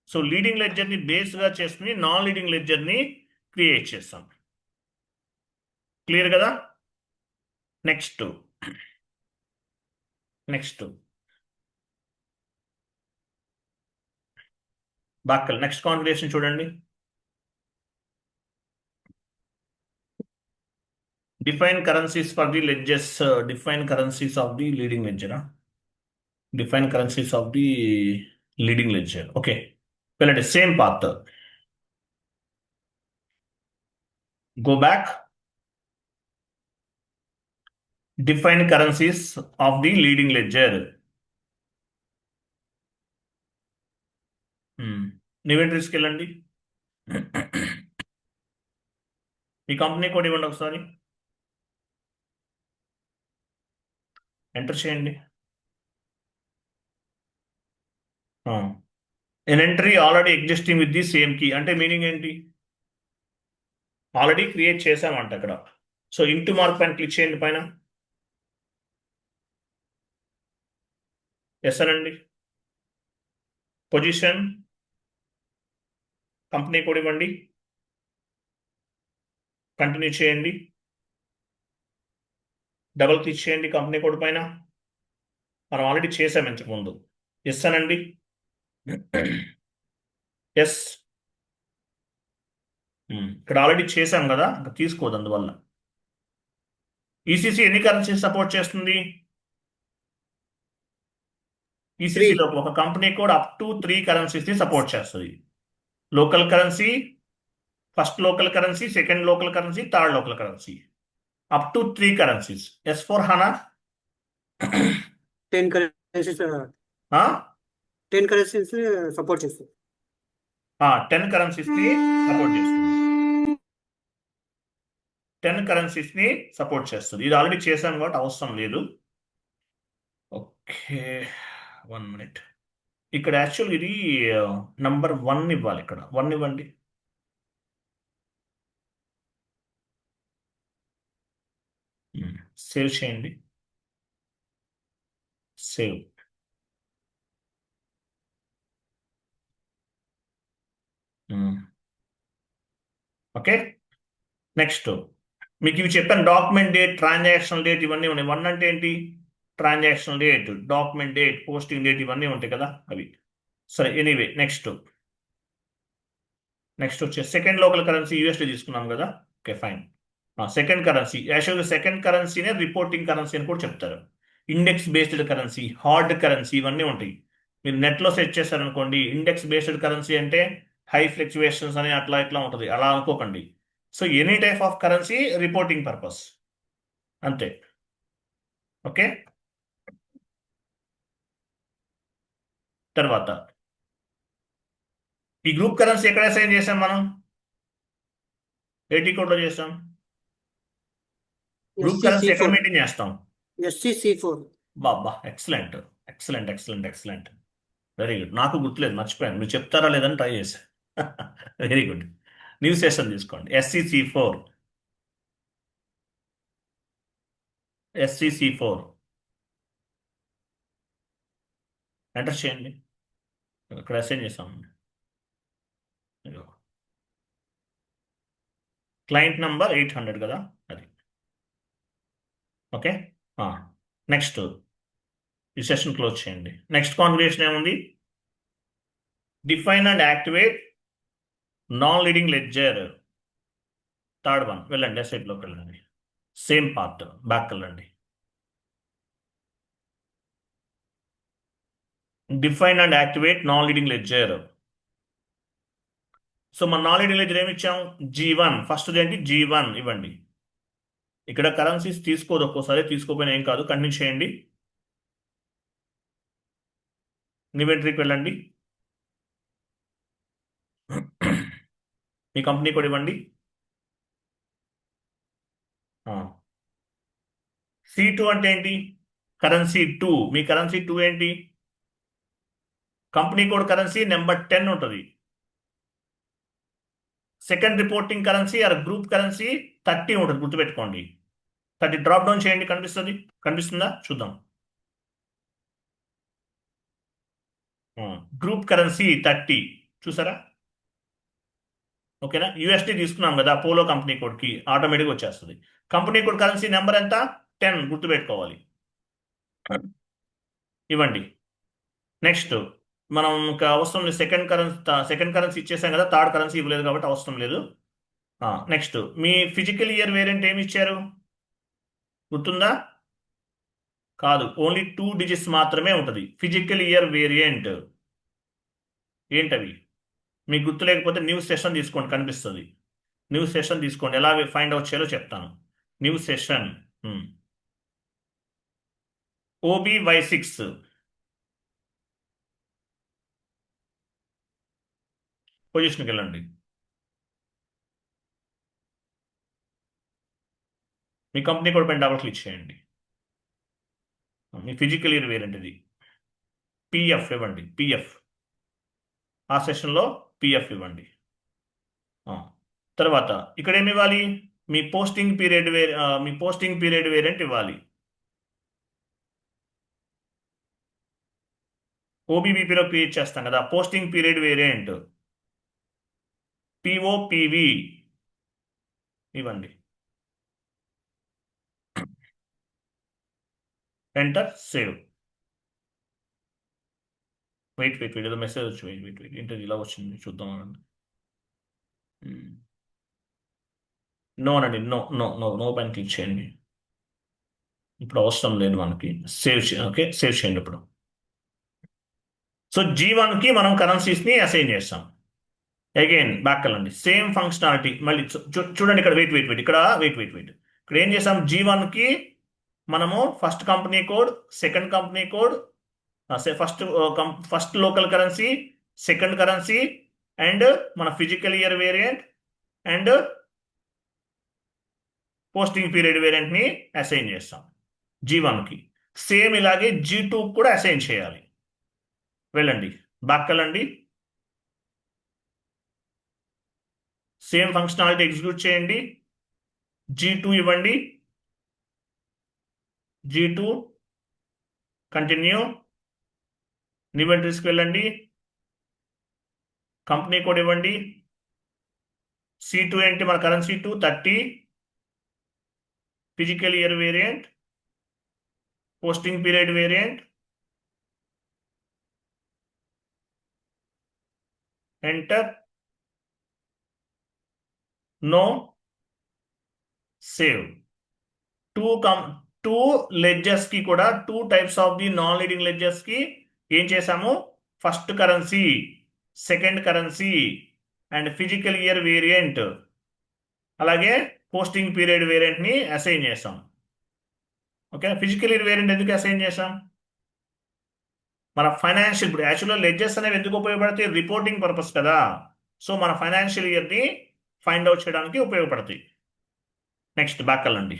So leading లెడ్జర్ని బేస్గా చేసుకుని non leading లెడ్జర్ని create చేస్తాం. Clear కదా? నెక్స్ట్ బాక్కల్ నెక్స్ట్ కాన్ఫిగరేషన్ చూడండి. Define currencies for the ledgers. Define currencies of the leading ledger. Define currencies of the leading ledger. Okay, వెళ్ళండి. Same path. Go back. Define currencies of the leading ledger. ఇన్వెంటరీస్కి వెళ్ళండి. మీ company code ఇవ్వండి ఒకసారి. Enter చేయండి. An entry already existing with the same key అంటే meaning ఏంటి? Already create చేసామంట అక్కడ. సో ఇంటూ మార్క్ పైన క్లిక్ చేయండి. పైన ఎస్ అనండి. పొజిషన్ కంపెనీ కోడ్ ఇవ్వండి. కంటిన్యూ చేయండి. డబుల్ క్లిక్ చేయండి కంపెనీ కోడ్ పైన. మనం ఆల్రెడీ చేసాం ఇంతకుముందు. ఎస్ అనండి. ఎస్. ఇక్కడ ఆల్రెడీ చేశాం కదా, ఇంకా తీసుకోదు అందువల్ల. ఈసీసీ ఎన్ని కరెన్సీ సపోర్ట్ చేస్తుంది? ఈసీసీలో ఒక కంపెనీ కూడా అప్ టు 3 కరెన్సీస్ని సపోర్ట్ చేస్తుంది. Local currency, first local currency, second local currency, third local currency, up to 3 currencies. S/4HANA 10 currencies 10 currencies support చేస్తుంది. 10 కరెన్సీస్ని సపోర్ట్ చేస్తుంది. 10 కరెన్సీస్ని సపోర్ట్ చేస్తుంది. ఇది ఆల్రెడీ చేశాను కాబట్టి అవసరం లేదు. Okay, 1 minute. ఇక్కడ యాక్చువల్ ఇది నంబర్ 1 ఇవ్వాలి. ఇక్కడ 1 ఇవ్వండి. సేవ్ చేయండి. సేవ్. ఓకే, నెక్స్ట్ మీకు ఇవి చెప్పాను. డాక్యుమెంట్ డేట్, ట్రాన్సాక్షన్ డేట్ ఇవన్నీ ఉన్నాయి. 1 అంటే ఏంటి? Transaction date, document date, posting date ఇవన్నీ ఉంటాయి కదా అవి. సరే, ఎనీవే నెక్స్ట్ వచ్చే సెకండ్ లోకల్ కరెన్సీ యూఎస్డి తీసుకున్నాం కదా. Okay, fine. సెకండ్ కరెన్సీ, యాక్చువల్గా సెకండ్ కరెన్సీనే రిపోర్టింగ్ కరెన్సీ అని కూడా చెప్తారు. Index based currency, hard currency ఇవన్నీ ఉంటాయి. మీరు నెట్లో సెర్చ్ చేశారనుకోండి, ఇండెక్స్ బేస్డ్ కరెన్సీ అంటే హై ఫ్లక్చువేషన్స్ అని అట్లా ఇట్లా ఉంటుంది, అలా అనుకోకండి. So any type of currency reporting purpose అంతే. ఓకే, తర్వాత ఈ గ్రూప్ కరెన్సీ ఎక్కడ అసైన్ చేసాం మనం? ఏటీ కోడ్లో చేసాం. గ్రూప్ కరెన్సీ ఎక్కడ మెయింటైన్ చేస్తాం? SCC4. బాబా, excellent excellent excellent excellent, very good. నాకు గుర్తులేదు, మర్చిపోయాను. మీరు చెప్తారా లేదని ట్రై చేశాను. Very good. న్యూ సెషన్ తీసుకోండి. SCC4 ఎంటర్ చేయండి. ఇక్కడ అసైన్ చేస్తామండి. క్లయింట్ నంబర్ 800 కదా అది. ఓకే, నెక్స్ట్ ఈ సెషన్ క్లోజ్ చేయండి. నెక్స్ట్ కాన్ఫిగరేషన్ ఏముంది? Define and activate non leading ledger. Third one వెళ్ళండి, అసెట్లోకి వెళ్ళండి. సేమ్ పార్ట్, బ్యాక్ వెళ్ళండి. Define and activate non leading ledger. So మన నాన్ లీడింగ్ లెడ్జర్ ఏమి ఇచ్చాం? G1. ఫస్ట్ ఏంటి? G1 ఇవ్వండి. ఇక్కడ కరెన్సీస్ తీసుకోదు, ఒక్కోసారి తీసుకోపోయినా ఏం కాదు. కంటిన్యూ చేయండి. ఇన్వెంటరీకి వెళ్ళండి. మీ కంపెనీ కూడా ఇవ్వండి. C2 అంటే ఏంటి? కరెన్సీ 2. మీ కరెన్సీ 2 ఏంటి? కంపెనీ కోడ్ కరెన్సీ నెంబర్ 10 ఉంటుంది. Second reporting currency or group currency 30 ఉంటుంది, గుర్తుపెట్టుకోండి. 30 డ్రాప్ డౌన్ చేయండి, కనిపిస్తుందా? చూద్దాం. గ్రూప్ కరెన్సీ 30 చూసారా? ఓకేనా? యూఎస్డి తీసుకున్నాం కదా, పోలో కంపెనీ కోడ్కి ఆటోమేటిక్గా వచ్చేస్తుంది. కంపెనీ కోడ్ కరెన్సీ నెంబర్ ఎంత? 10, గుర్తుపెట్టుకోవాలి. ఇవ్వండి. నెక్స్ట్ మనం ఇంకా అవసరం లేదు. సెకండ్ కరెన్సీ ఇచ్చేసాం కదా, థర్డ్ కరెన్సీ ఇవ్వలేదు కాబట్టి అవసరం లేదు. నెక్స్ట్ మీ ఫిజికల్ ఇయర్ వేరియంట్ ఏమి ఇచ్చారు? గుర్తుందా? కాదు, ఓన్లీ 2 డిజిట్స్ మాత్రమే ఉంటుంది ఫిజికల్ ఇయర్ వేరియంట్. ఏంటవి? మీకు గుర్తు లేకపోతే న్యూ సెషన్ తీసుకోండి, కనిపిస్తుంది. న్యూ సెషన్ తీసుకోండి, ఎలా ఫైండ్ అవుట్ చేయాలో చెప్తాను. New session OBY6. పొజిషన్కి వెళ్ళండి. మీ కంపెనీ కూడా పైన డబుల్ క్లిక్ చేయండి. మీ ఫిజికల్ ఇయర్ వేరియంట్ ఇది. PF ఇవ్వండి. PF ఆ సెషన్లో PF ఇవ్వండి. తర్వాత ఇక్కడ ఏమి ఇవ్వాలి? మీ పోస్టింగ్ పీరియడ్ వేరియంట్ ఇవ్వాలి. OBBPలో క్రియేట్ చేస్తాం కదా, పోస్టింగ్ పీరియడ్ వేరియంట్ POPV ఇవ్వండి. Enter, save. వెయిట్ ఏదో మెసేజ్ వచ్చి వెయిట్ ఏంటది ఇలా వచ్చింది, చూద్దాం. నో అండి, నో పైన క్లిక్ చేయండి. ఇప్పుడు అవసరం లేదు మనకి. ఓకే, సేవ్ చేయండి ఇప్పుడు. సో G1కి మనం కరెన్సీస్ని అసైన్ చేస్తాం. అగైన్ బ్యాక్ వెళ్ళండి, సేమ్ ఫంక్షనాలిటీ మళ్ళీ చూడండి ఇక్కడ. వెయిట్ ఇక్కడ ఇక్కడ ఏం చేసాం? G1కి మనము first company code, second company code, first local currency, second currency, and మన physical year variant and posting period వేరియంట్ని అసైన్ చేస్తాం G1కి. సేమ్ ఇలాగే G2 కూడా అసైన్ చేయాలి. వెళ్ళండి, బ్యాక్ వెళ్ళండి, సేమ్ ఫంక్షనాలిటీ ఎగ్జిక్యూట్ చేయండి. G2 ఇవ్వండి, G2 కంటిన్యూ, ఇన్వెంటరీస్కి వెళ్ళండి, కంపెనీ కోడ్ ఇవ్వండి. C2 ఏంటి? మన currency 230, physical year variant, posting period variant, enter, no, save. Two ledgers కి కూడా, 2 types of the non leading ledgers కి ఏం చేసాము? First currency, second currency and physical year variant, అలాగే పోస్టింగ్ పీరియడ్ వేరియంట్ ని అసైన్ చేసాం. ఓకే, ఫిజికల్ ఇయర్ వేరియంట్ ఎందుకు assign చేసాం? మన ఫైనాన్షియల్, ఇప్పుడు యాక్చువల్గా లెడ్జర్స్ అనేవి ఎందుకు ఉపయోగపడతాయి? రిపోర్టింగ్ పర్పస్ కదా. సో మన ఫైనాన్షియల్ ఇయర్ని ఫైండ్ అవుట్ చేయడానికి ఉపయోగపడతాయి. నెక్స్ట్ బ్యాక్ వెళ్ళండి,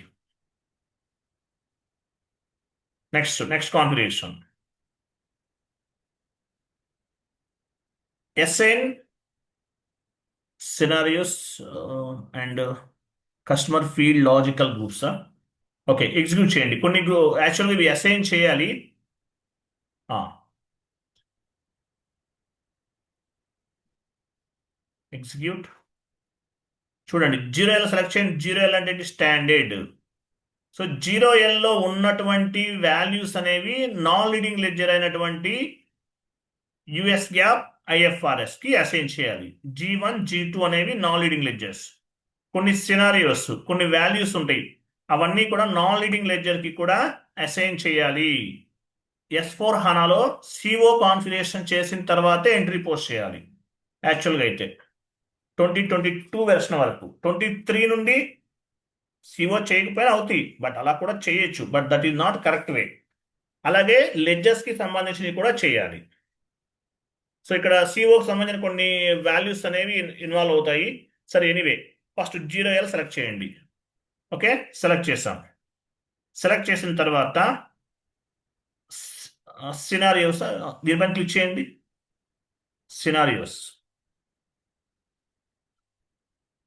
next configuration. Assign scenarios and customer field logical groups. Okay, execute చేయండి. కొన్ని యాక్చువల్గా ఇవి అసైన్ చేయాలి. ఎగ్జిక్యూట్. చూడండి, 0L సెలెక్ట్ చేయండి. 0L అంటే స్టాండర్డ్. సో 0Lలో ఉన్నటువంటి వాల్యూస్ అనేవి నాన్ లీడింగ్ లెడ్జర్ అయినటువంటి యుఎస్ గ్యాప్ IFRS కి అసైన్ చేయాలి. G1, G2 అనేవి నాన్ లీడింగ్ లెడ్జర్స్. కొన్ని సినారియోస్, కొన్ని వాల్యూస్ ఉంటాయి, అవన్నీ కూడా నాన్ లీడింగ్ లెడ్జర్ కి కూడా అసైన్ చేయాలి. S4 HANAలో CO కాన్ఫిగరేషన్ చేసిన తర్వాతే ఎంట్రీ పోస్ట్ చేయాలి. యాక్చువల్గా అయితే 2022 వెర్షన్ వరకు, 23 నుండి CO చేయకపోయినా అవుతాయి, బట్ అలా కూడా చేయొచ్చు, but that is not correct way. అలాగే లెడ్జర్స్ కి సంబంధించినవి కూడా చేయాలి. సో ఇక్కడ COకి సంబంధించిన కొన్ని వాల్యూస్ అనేవి ఇన్వాల్వ్ అవుతాయి. సరే, ఎనీవే ఫస్ట్ 0L సెలెక్ట్ చేయండి. ఓకే, సెలెక్ట్ చేసాం. సెలెక్ట్ చేసిన తర్వాత సినారియోస్, దీనిపైన క్లిక్ చేయండి. సినారియోస్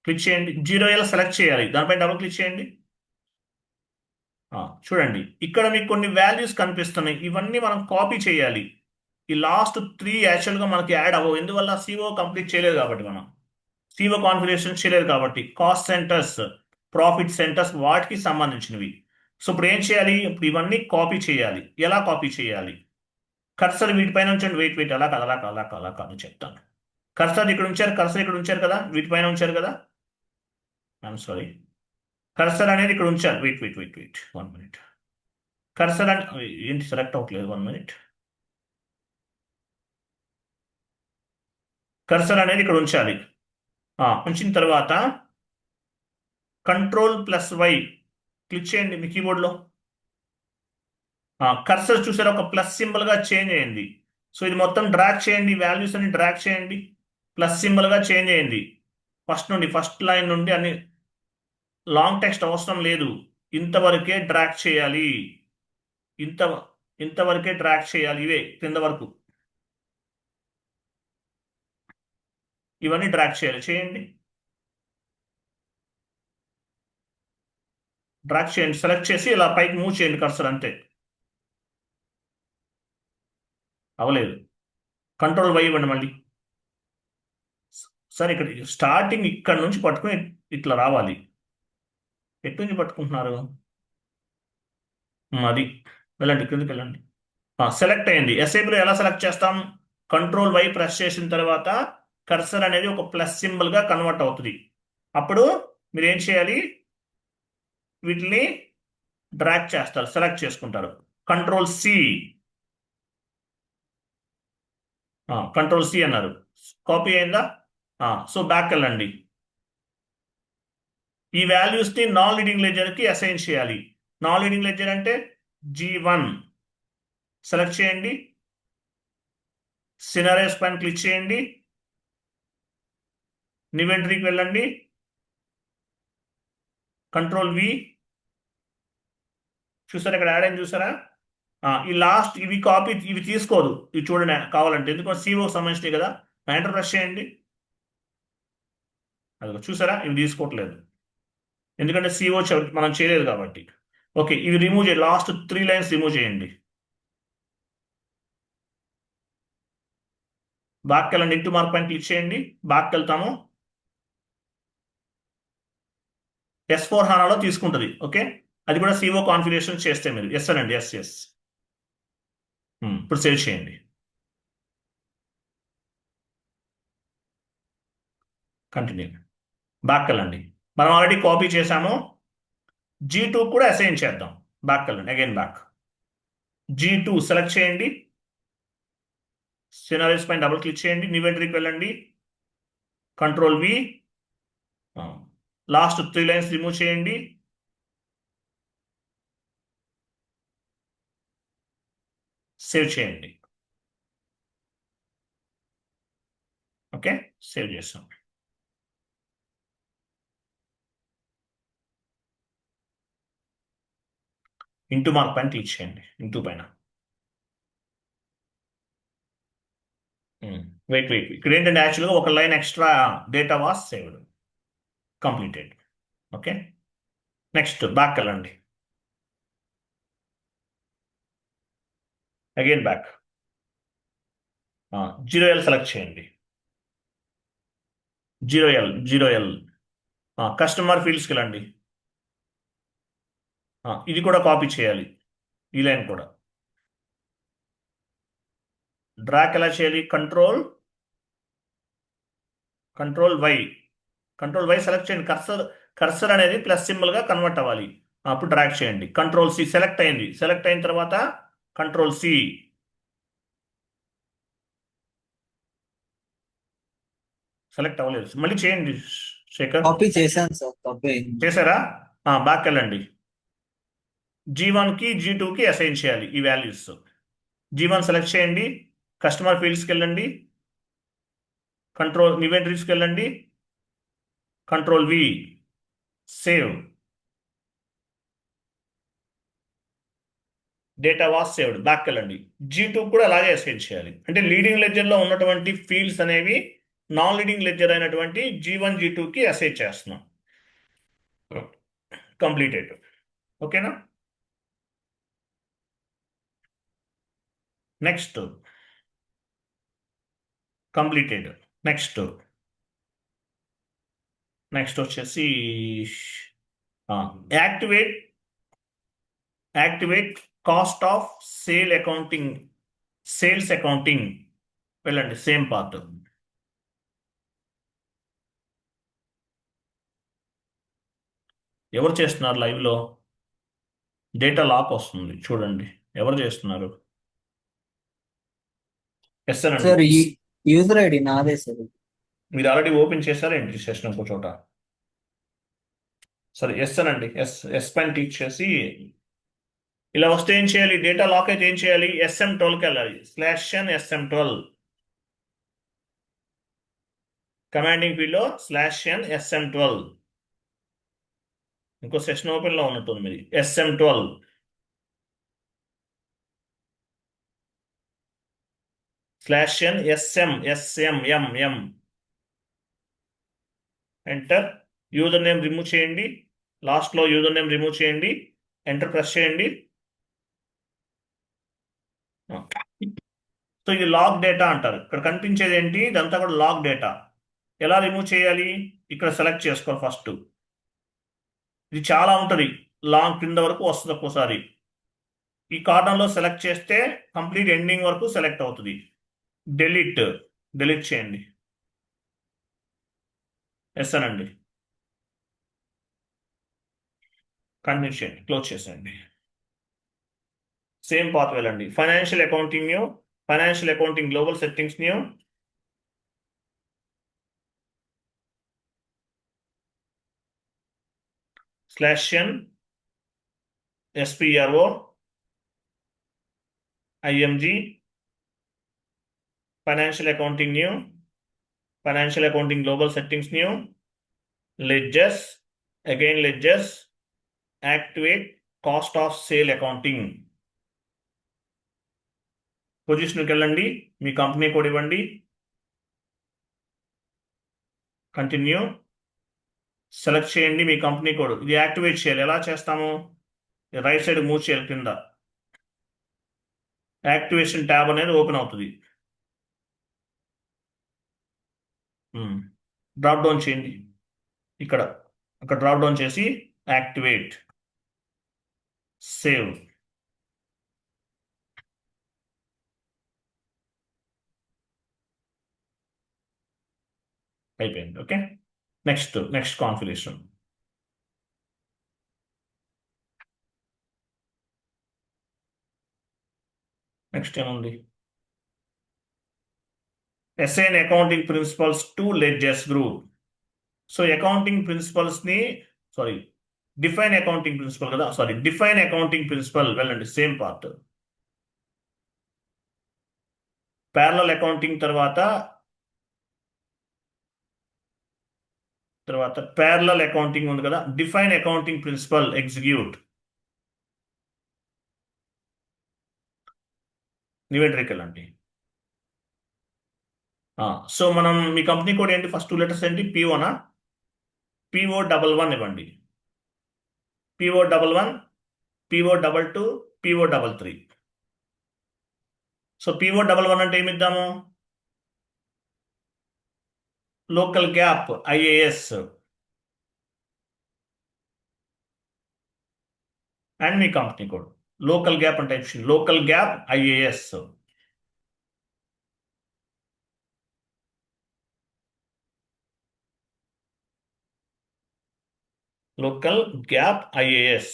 క్లిక్ చేయండి. 0L సెలెక్ట్ చేయాలి, దానిపైన డబుల్ క్లిక్ చేయండి. చూడండి, ఇక్కడ మీకు కొన్ని వాల్యూస్ కనిపిస్తున్నాయి. ఇవన్నీ మనం కాపీ చేయాలి. ఈ లాస్ట్ 3 యాక్చువల్గా మనకి యాడ్ అవ్వవు, ఎందువల్ల CO కంప్లీట్ చేయలేదు కాబట్టి, మనం CO కాన్ఫిగరేషన్ చేయలేదు కాబట్టి. కాస్ట్ సెంటర్స్, ప్రాఫిట్ సెంటర్స్, వాటికి సంబంధించినవి. సో ఇప్పుడు ఏం చేయాలి? ఇప్పుడు ఇవన్నీ కాపీ చేయాలి. ఎలా కాపీ చేయాలి? కర్సర్ వీటిపైన ఉంచండి. వెయిట్ అలా కాదు చెప్తాను. కర్సర్ ఇక్కడ ఉంచారు కదా, వీటిపైన ఉంచారు కదా. ఐఎమ్ సారీ, కర్సర్ అనేది ఇక్కడ ఉంచారు. Wait 1 minute. కర్సర్ అంటే ఏంటి సెలెక్ట్ అవ్వట్లేదు? 1 మినిట్. కర్సర్ అనేది ఇక్కడ ఉంచాలి. ఉంచిన తర్వాత Ctrl+Y క్లిక్ చేయండి మీ కీబోర్డ్లో. కర్సర్ చూసారా, ఒక ప్లస్ సింబల్గా చేంజ్ అయ్యింది. సో ఇది మొత్తం డ్రాగ్ చేయండి, వాల్యూస్ అన్ని డ్రాగ్ చేయండి, ప్లస్ సింబల్గా చేంజ్ అయ్యింది. ఫస్ట్ లైన్ నుండి అన్ని, లాంగ్ టెక్స్ట్ అవసరం లేదు, ఇంతవరకే డ్రాగ్ చేయాలి. ఇంతవరకే డ్రాగ్ చేయాలి. ఇవే కింద వరకు ఇవన్నీ డ్రాగ్ చేయండి. డ్రాగ్ చేయండి, సెలెక్ట్ చేసి ఇలా పైకి మూవ్ చేయండి కర్సర్, అంతే. అవ్వలేదు, Ctrl+Y ఇవ్వండి మళ్ళీ. సరే, ఇక్కడ స్టార్టింగ్ ఇక్కడ నుంచి పట్టుకుని ఇట్లా రావాలి. ఎటు నుంచి పట్టుకుంటున్నారు? అది వెళ్ళండి, కిందకి వెళ్ళండి. సెలెక్ట్ అయింది. ఎస్ఐపిలో ఎలా సెలెక్ట్ చేస్తాం? Ctrl+Y ప్రెస్ చేసిన తర్వాత కర్సర్ అనేది ఒక ప్లస్ సింబల్గా కన్వర్ట్ అవుతుంది. అప్పుడు మీరు ఏం చేయాలి, వీటిని డ్రాగ్ చేస్తారు, సెలెక్ట్ చేసుకుంటారు. కంట్రోల్ సి, కంట్రోల్ సి అన్నారు, కాపీ అయిందా? సో బ్యాక్ వెళ్ళండి. ఈ వాల్యూస్ని నాన్ లీడింగ్ లెడ్జర్కి అసైన్ చేయాలి. నాన్ లీడింగ్ లెడ్జర్ అంటే G1 సెలెక్ట్ చేయండి, సినారియోస్ పైన క్లిక్ చేయండి, ఇన్వెంటరీకి వెళ్ళండి, కంట్రోల్ వి, చూసారా ఇక్కడ యాడ్ అయింది చూసారా? ఈ లాస్ట్ ఇవి కాపీ, ఇవి తీసుకోదు, ఇవి చూడండి కావాలంటే, ఎందుకంటే సిఓ సంబంధించినవి కదా. ఎంటర్ ప్రెస్ చేయండి, అది చూసారా ఇవి తీసుకోవట్లేదు, ఎందుకంటే సిఓ మనం చేయలేదు కాబట్టి. ఓకే, ఇవి రిమూవ్ చేయండి, లాస్ట్ 3 లైన్స్ రిమూవ్ చేయండి. బ్యాక్ వెళ్ళండి, ఇంటూ మార్క్ పైన క్లిక్ చేయండి, బ్యాక్ వెళ్తాము. S4 హానాలో తీసుకుంటుంది. ఓకే, అది కూడా సిఓ కాన్ఫిగరేషన్ చేస్తే మీరు ఎస్ అనండి, ఎస్. ఇప్పుడు సేవ్ చేయండి. కంటిన్యూ, బ్యాక్ వెళ్ళండి. మనం ఆల్రెడీ కాపీ చేసాము, G2 కూడా అసైన్ చేద్దాం. బ్యాక్ వెళ్ళండి, అగైన్ బ్యాక్, G2 సెలెక్ట్ చేయండి, సినారియోస్ పైన డబుల్ క్లిక్ చేయండి, ఇన్వెంటరీకి వెళ్ళండి, control V, last 3 lines remove చేయండి, సేవ్ చేయండి. ఓకే, సేవ్ చేస్తాం. ఇంటూ మార్క్ పైన క్లిక్ చేయండి, ఇంటూ పైన. వెయిట్ ఇక్కడ ఏంటంటే యాక్చువల్గా ఒక line extra, data was saved, completed. Okay, next back వెళ్ళండి, అగైన్ బ్యాక్, 0L సెలెక్ట్ చేయండి, 0L కస్టమర్ ఫీల్డ్స్కి వెళ్ళండి. ఇది కూడా కాపీ చేయాలి, ఈ లైన్ కూడా. డ్రాగ్ ఎలా చేయాలి, కంట్రోల్ వై సెలెక్ట్ చేయండి. కర్సర్ అనేది ప్లస్ సింబల్గా కన్వర్ట్ అవ్వాలి. అప్పుడు డ్రాగ్ చేయండి. కంట్రోల్ సి సెలెక్ట్ అయింది, సెలెక్ట్ అయిన తర్వాత కంట్రోల్ సి, సెలెక్ట్ అవ్వలేదు, మళ్ళీ చేయండి శేఖర్. కాపీ చేశాను సార్, కాపీ అయింది. చేశారా? బ్యాక్ వెళ్ళండి, G1కి G2కి అసైన్ చేయాలి ఈ వాల్యూస్. G1 సెలెక్ట్ చేయండి, కస్టమర్ ఫీల్డ్స్కి వెళ్ళండి, కంట్రోల్ ఇన్వెంటరీస్కి వెళ్ళండి, control V, save, data was saved. Back వెళ్ళండి, G2 కూడా అలాగే అసైన్ చేయాలి. అంటే లీడింగ్ లెడ్జర్లో ఉన్నటువంటి ఫీల్డ్స్ అనేవి నాన్ లీడింగ్ లెడ్జర్ అయినటువంటి G1 G2కి అసైన్ చేస్తున్నాం. కంప్లీటెడ్. ఓకేనా? Next completed. నెక్స్ట్ వచ్చేసి activate cost of sales accounting వెళ్ళండి, సేమ్ పార్ట్. ఎవరు చేస్తున్నారు లైవ్లో? డేటా లాక్ వస్తుంది చూడండి, ఎవరు చేస్తున్నారు? ఎస్ సార్ అనండి. యూజర్ ఐడి నాదే సార్. మీరు ఆల్రెడీ ఓపెన్ చేశారా ఎంట్రీ సెషన్ ఇంకో చోట? సరే, ఎస్ అనండి, ఎస్ పైన క్లిక్ చేసి ఇలా వస్తే ఏం చేయాలి, డేటా లాక్ అయితే ఏం చేయాలి, SM12కి వెళ్ళాలి, /n/SM12 కమాండింగ్ ఫీల్డ్లో /n/SM12. ఇంకో సెషన్ ఓపెన్లో ఉన్నట్టుంది మీది, SM12 /n/SM enter. User name remove చేయండి, లాస్ట్లో యూజర్ నేమ్ రిమూవ్ చేయండి, ఎంటర్ ప్రెస్ చేయండి. సో ఇది లాగ్ డేటా అంటారు. ఇక్కడ కనిపించేది ఏంటి, ఇదంతా కూడా లాగ్ డేటా. ఎలా రిమూవ్ చేయాలి, ఇక్కడ సెలెక్ట్ చేసుకోవాలి ఫస్ట్. ఇది చాలా ఉంటుంది, లాంగ్ కింద వరకు వస్తుంది. ఒక్కోసారి ఈ కార్నర్లో సెలెక్ట్ చేస్తే కంప్లీట్ ఎండింగ్ వరకు సెలెక్ట్ అవుతుంది. డిలీట్ చేయండి, ఎస్ అనండి. కంటిన్యూ చేయండి, క్లోజ్ చేసేయండి. సేమ్ పాత్ వెళ్ళండి. Financial accounting new, financial accounting global settings new, /n SPRO IMG, financial accounting new, financial accounting global settings new, ledgers, again ledgers, activate cost of sale accounting. పొజిషన్కి వెళ్ళండి, మీ company code ఇవ్వండి, continue, select చేయండి మీ company code. ఇది activate చేయాలి. ఎలా చేస్తాము? రైట్ సైడ్ మూవ్ చేయాలి, కింద యాక్టివేషన్ ట్యాబ్ అనేది ఓపెన్ అవుతుంది. డ్రాప్ డౌన్ చేయండి, ఇక్కడ అక్కడ డ్రాప్ డౌన్ చేసి యాక్టివేట్, సేవ్. అయిపోయింది. Okay, next configuration. నెక్స్ట్ ఏముంది? Assign accounting principles to ledgers group. So accounting principles ని డిఫైన్ అకౌంటింగ్ ప్రిన్సిపల్ కదా, డిఫైన్ అకౌంటింగ్ ప్రిన్సిపల్ వెళ్ళండి, సేమ్ పార్ట్. ప్యారలల్ అకౌంటింగ్ తర్వాత ప్యారలల్ అకౌంటింగ్ ఉంది కదా, డిఫైన్ అకౌంటింగ్ ప్రిన్సిపల్ ఎగ్జిక్యూట్. న్యూమెంటరీకి వెళ్ళండి. So మనం మీ కంపెనీ కోడ్ ఏంటి? ఫస్ట్ 2 లెటర్స్ ఏంటి? PO PO11 ఇవ్వండి, PO11, PO22, PO33. So PO11 అంటే ఏమిద్దాము? లోకల్ గ్యాప్ IAS అండ్ మీ కంపెనీ కోడ్. లోకల్ గ్యాప్ అంటే local GAAP IAS. Local GAAP IAS,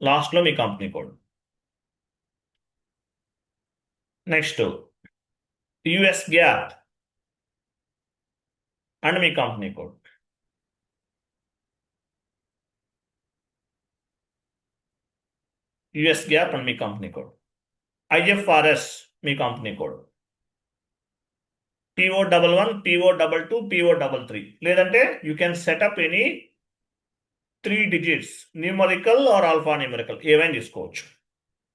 లాస్ట్లో మీ company code. Next US GAAP and మీ company code. US GAAP and మీ company code. IFRS మీ company code. PO11, PO22, PO33. లేదంటే you can set up any 3 digits, numerical or alpha numerical, ఏవైనా తీసుకోవచ్చు.